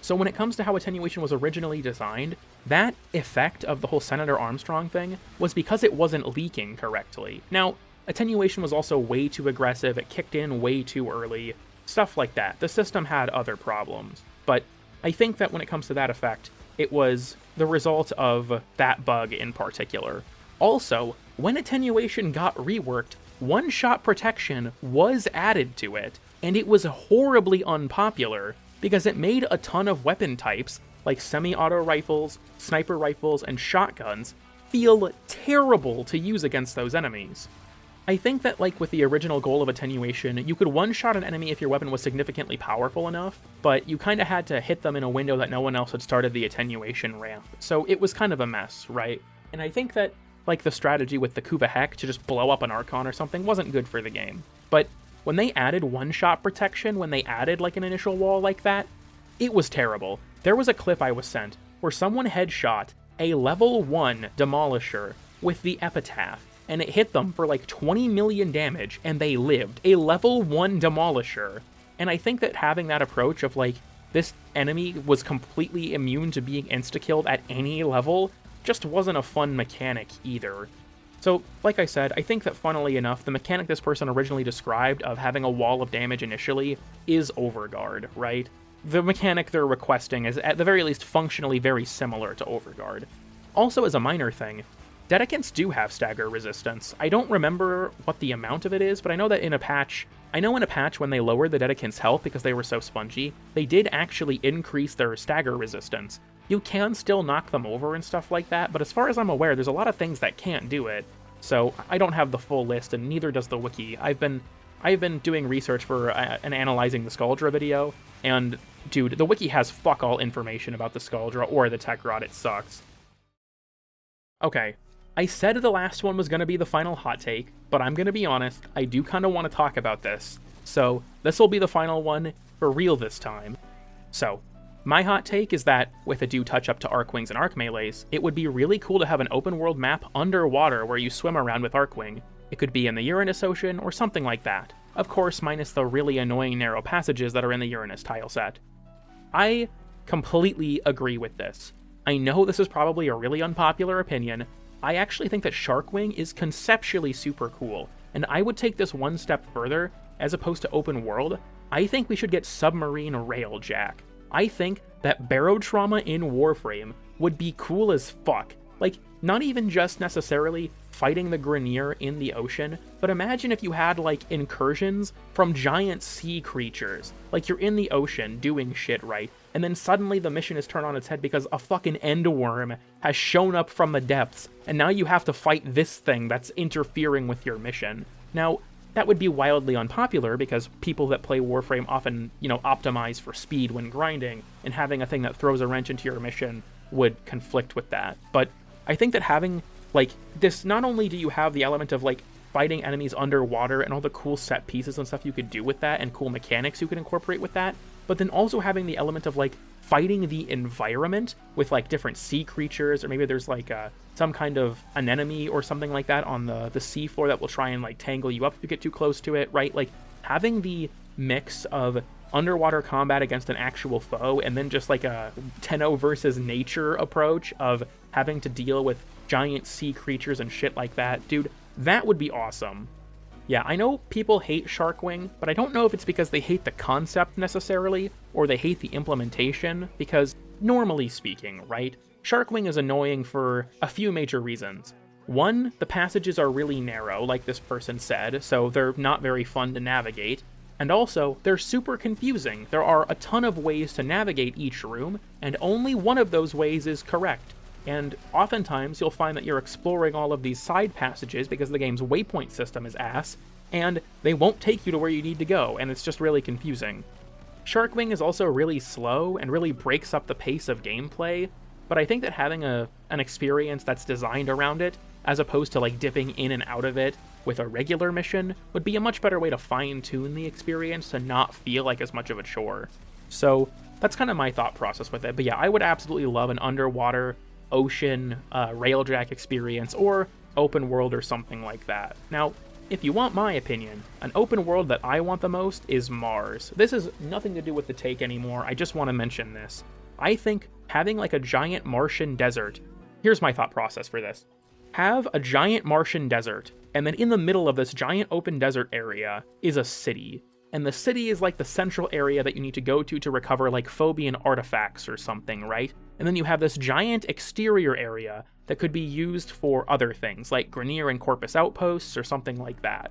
So when it comes to how Attenuation was originally designed, that effect of the whole Senator Armstrong thing was because it wasn't leaking correctly. Now, Attenuation was also way too aggressive, it kicked in way too early, stuff like that. The system had other problems. But I think that when it comes to that effect, it was the result of that bug in particular. Also, when Attenuation got reworked, one-shot protection was added to it, and it was horribly unpopular because it made a ton of weapon types, like semi-auto rifles, sniper rifles, and shotguns, feel terrible to use against those enemies. I think that, like with the original goal of Attenuation, you could one-shot an enemy if your weapon was significantly powerful enough, but you kinda had to hit them in a window that no one else had started the Attenuation ramp, so it was kind of a mess, right? And I think that, like the strategy with the Kuva Heck to just blow up an Archon or something wasn't good for the game. But when they added one-shot protection, when they added like an initial wall like that, it was terrible. There was a clip I was sent where someone headshot a level 1 Demolisher with the Epitaph, and it hit them for like 20 million damage, and they lived. A level 1 Demolisher. And I think that having that approach of like, this enemy was completely immune to being insta-killed at any level just wasn't a fun mechanic either. So, like I said, I think that funnily enough, the mechanic this person originally described of having a wall of damage initially is Overguard, right? The mechanic they're requesting is at the very least functionally very similar to Overguard. Also, as a minor thing, Dedicants do have stagger resistance. I don't remember what the amount of it is, but I know that in a patch when they lowered the Dedicants' health because they were so spongy, they did actually increase their stagger resistance. You can still knock them over and stuff like that, but as far as I'm aware, there's a lot of things that can't do it. So I don't have the full list, and neither does the wiki. I've been doing research for an Analyzing the Skuldra video, and dude, the wiki has fuck all information about the Skuldra or the Tech Rod. It sucks. Okay, I said the last one was going to be the final hot take, but I'm going to be honest, I do kind of want to talk about this. So this will be the final one for real this time. So, my hot take is that, with a due touch-up to Arcwings and Arcmelees, it would be really cool to have an open-world map underwater where you swim around with Arcwing. It could be in the Uranus Ocean or something like that. Of course, minus the really annoying narrow passages that are in the Uranus tile set. I completely agree with this. I know this is probably a really unpopular opinion. I actually think that Sharkwing is conceptually super cool, and I would take this one step further. As opposed to open world, I think we should get submarine railjack. I think that Barotrauma in Warframe would be cool as fuck. Like, not even just necessarily fighting the Grineer in the ocean, but imagine if you had, like, incursions from giant sea creatures. Like, you're in the ocean doing shit right, and then suddenly the mission is turned on its head because a fucking endworm has shown up from the depths, and now you have to fight this thing that's interfering with your mission. Now, that would be wildly unpopular because people that play Warframe often, optimize for speed when grinding, and having a thing that throws a wrench into your mission would conflict with that. But I think that having, like, this, not only do you have the element of, like, fighting enemies underwater and all the cool set pieces and stuff you could do with that and cool mechanics you could incorporate with that, but then also having the element of, like, fighting the environment with, like, different sea creatures, or maybe there's, like, some kind of anemone or something like that on the seafloor that will try and, like, tangle you up if you get too close to it, right? Like, having the mix of underwater combat against an actual foe, and then just, like, a Tenno versus nature approach of having to deal with giant sea creatures and shit like that, dude, that would be awesome. Yeah, I know people hate Sharkwing, but I don't know if it's because they hate the concept necessarily, or they hate the implementation, because normally speaking, right, Sharkwing is annoying for a few major reasons. One, the passages are really narrow, like this person said, so they're not very fun to navigate, and also, they're super confusing. There are a ton of ways to navigate each room, and only one of those ways is correct. And oftentimes, you'll find that you're exploring all of these side passages because the game's waypoint system is ass, and they won't take you to where you need to go, and it's just really confusing. Sharkwing is also really slow and really breaks up the pace of gameplay, but I think that having an experience that's designed around it, as opposed to like dipping in and out of it with a regular mission, would be a much better way to fine-tune the experience to not feel like as much of a chore. So that's kind of my thought process with it, but yeah, I would absolutely love an underwater ocean railjack experience, or open world or something like that. Now, if you want my opinion, an open world that I want the most is Mars. This has nothing to do with the take anymore, I just want to mention this. I think having like a giant Martian desert, here's my thought process for this. Have a giant Martian desert, and then in the middle of this giant open desert area is a city. And the city is like the central area that you need to go to recover like Phobian artifacts or something, right? And then you have this giant exterior area that could be used for other things, like Grineer and Corpus outposts or something like that.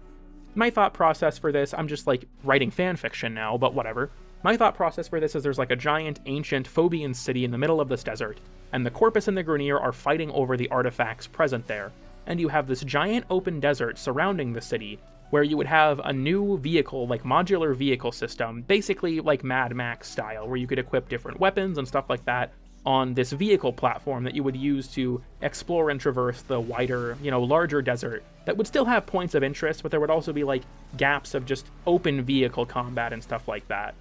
My thought process for this, I'm just like writing fanfiction now, but whatever. My thought process for this is there's like a giant ancient Phobian city in the middle of this desert, and the Corpus and the Grineer are fighting over the artifacts present there. And you have this giant open desert surrounding the city, where you would have a new vehicle, like modular vehicle system, basically like Mad Max style, where you could equip different weapons and stuff like that on this vehicle platform that you would use to explore and traverse the wider, larger desert that would still have points of interest, but there would also be like gaps of just open vehicle combat and stuff like that.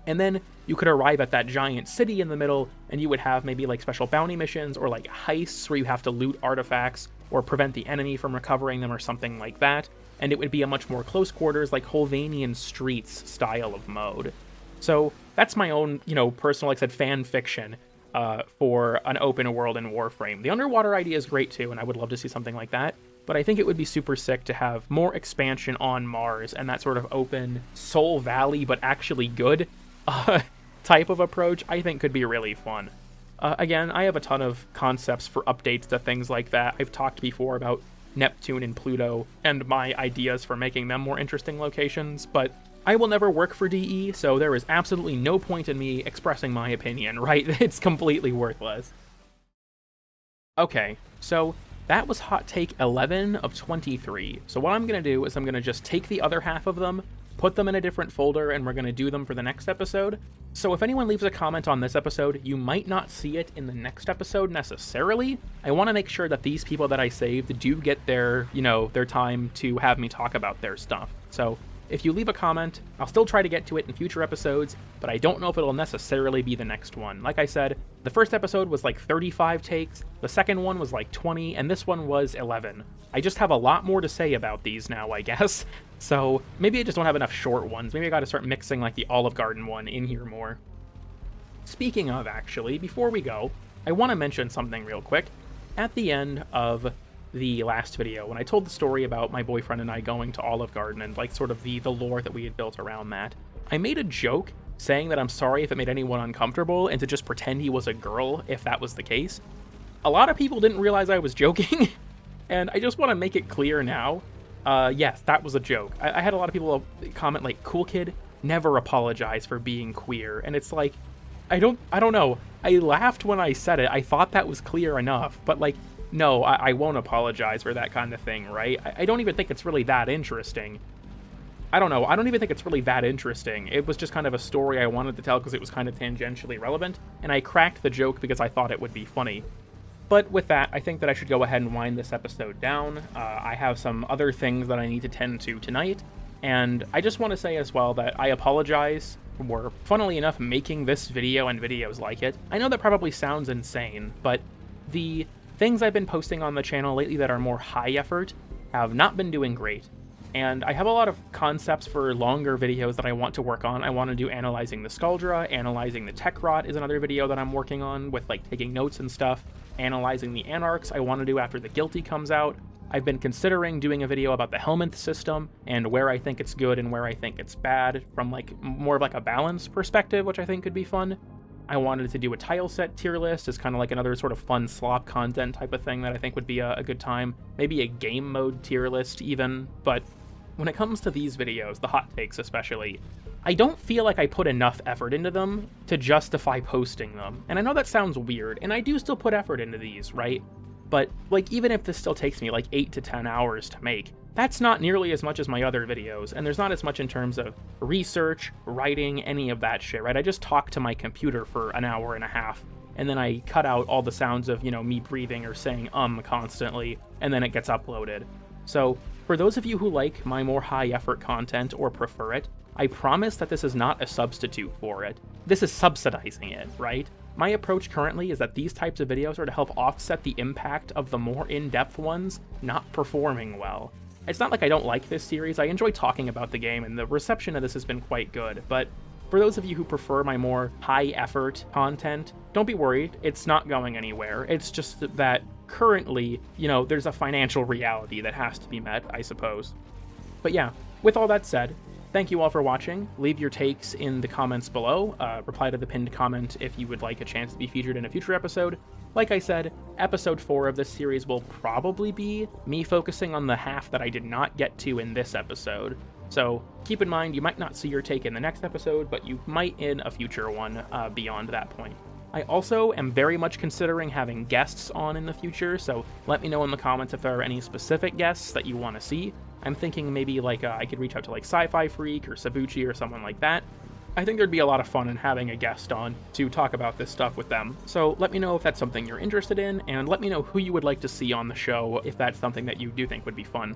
And then you could arrive at that giant city in the middle, and you would have maybe like special bounty missions or like heists where you have to loot artifacts or prevent the enemy from recovering them or something like that. And it would be a much more close quarters, like Holvanian Streets style of mode. So that's my own, personal, like I said, fan fiction for an open world in Warframe. The underwater idea is great too, and I would love to see something like that. But I think it would be super sick to have more expansion on Mars and that sort of open Soul Valley, but actually good type of approach, I think could be really fun. Again, I have a ton of concepts for updates to things like that. I've talked before about Neptune and Pluto and my ideas for making them more interesting locations, but I will never work for DE, so there is absolutely no point in me expressing my opinion, right? It's completely worthless. Okay, so that was hot take 11 of 23. So what I'm going to do is I'm going to just take the other half of them, put them in a different folder, and we're going to do them for the next episode. So if anyone leaves a comment on this episode, you might not see it in the next episode necessarily. I want to make sure that these people that I saved do get their, their time to have me talk about their stuff. So if you leave a comment, I'll still try to get to it in future episodes, but I don't know if it'll necessarily be the next one. Like I said, the first episode was like 35 takes, the second one was like 20, and this one was 11. I just have a lot more to say about these now, I guess. So maybe I just don't have enough short ones. Maybe I gotta start mixing like the Olive Garden one in here more. Speaking of, actually, before we go, I want to mention something real quick. At the end of the last video, when I told the story about my boyfriend and I going to Olive Garden and like sort of the lore that we had built around that, I made a joke saying that I'm sorry if it made anyone uncomfortable and to just pretend he was a girl if that was the case. A lot of people didn't realize I was joking, and I just want to make it clear now. Yes, that was a joke. I had a lot of people comment like, "CoolKid, never apologize for being queer," and it's like, I don't know. I laughed when I said it. I thought that was clear enough, but like, no, I won't apologize for that kind of thing, right? I don't even think it's really that interesting. I don't know. I don't even think it's really that interesting. It was just kind of a story I wanted to tell because it was kind of tangentially relevant, and I cracked the joke because I thought it would be funny. But with that, I think that I should go ahead and wind this episode down. I have some other things that I need to tend to tonight, and I just want to say as well that I apologize for, funnily enough, making this video and videos like it. I know that probably sounds insane, but the things I've been posting on the channel lately that are more high effort have not been doing great. And I have a lot of concepts for longer videos that I want to work on. I want to do analyzing the Skuldra, analyzing the Tech Rot is another video that I'm working on with like taking notes and stuff. Analyzing the Anarchs I want to do after the Guilty comes out. I've been considering doing a video about the Helminth system and where I think it's good and where I think it's bad from like more of like a balanced perspective, which I think could be fun. I wanted to do a tile set tier list as kind of like another sort of fun slop content type of thing that I think would be a good time. Maybe a game mode tier list even, but when it comes to these videos, the hot takes especially, I don't feel like I put enough effort into them to justify posting them. And I know that sounds weird, and I do still put effort into these, right? But like even if this still takes me like 8 to 10 hours to make, that's not nearly as much as my other videos, and there's not as much in terms of research, writing, any of that shit, right? I just talk to my computer for an hour and a half, and then I cut out all the sounds of, me breathing or saying constantly, and then it gets uploaded. So for those of you who like my more high-effort content or prefer it, I promise that this is not a substitute for it. This is subsidizing it, right? My approach currently is that these types of videos are to help offset the impact of the more in-depth ones not performing well. It's not like I don't like this series, I enjoy talking about the game, and the reception of this has been quite good, but for those of you who prefer my more high-effort content, don't be worried, it's not going anywhere. It's just that currently, there's a financial reality that has to be met, I suppose. But yeah, with all that said, thank you all for watching. Leave your takes in the comments below. Reply to the pinned comment if you would like a chance to be featured in a future episode. Like I said, episode 4 of this series will probably be me focusing on the half that I did not get to in this episode. So keep in mind, you might not see your take in the next episode, but you might in a future one beyond that point. I also am very much considering having guests on in the future, so let me know in the comments if there are any specific guests that you want to see. I'm thinking maybe like I could reach out to like Sci-Fi Freak or Sabuchi or someone like that. I think there'd be a lot of fun in having a guest on to talk about this stuff with them. So let me know if that's something you're interested in, and let me know who you would like to see on the show if that's something that you do think would be fun.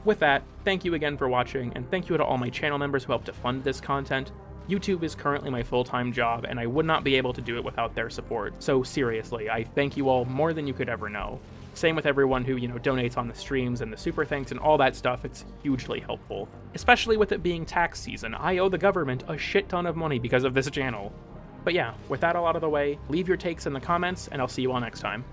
With that, thank you again for watching, and thank you to all my channel members who help to fund this content. YouTube is currently my full-time job, and I would not be able to do it without their support. So seriously, I thank you all more than you could ever know. Same with everyone who, donates on the streams and the super thanks and all that stuff. It's hugely helpful. Especially with it being tax season. I owe the government a shit ton of money because of this channel. But yeah, with that all out of the way, leave your takes in the comments, and I'll see you all next time.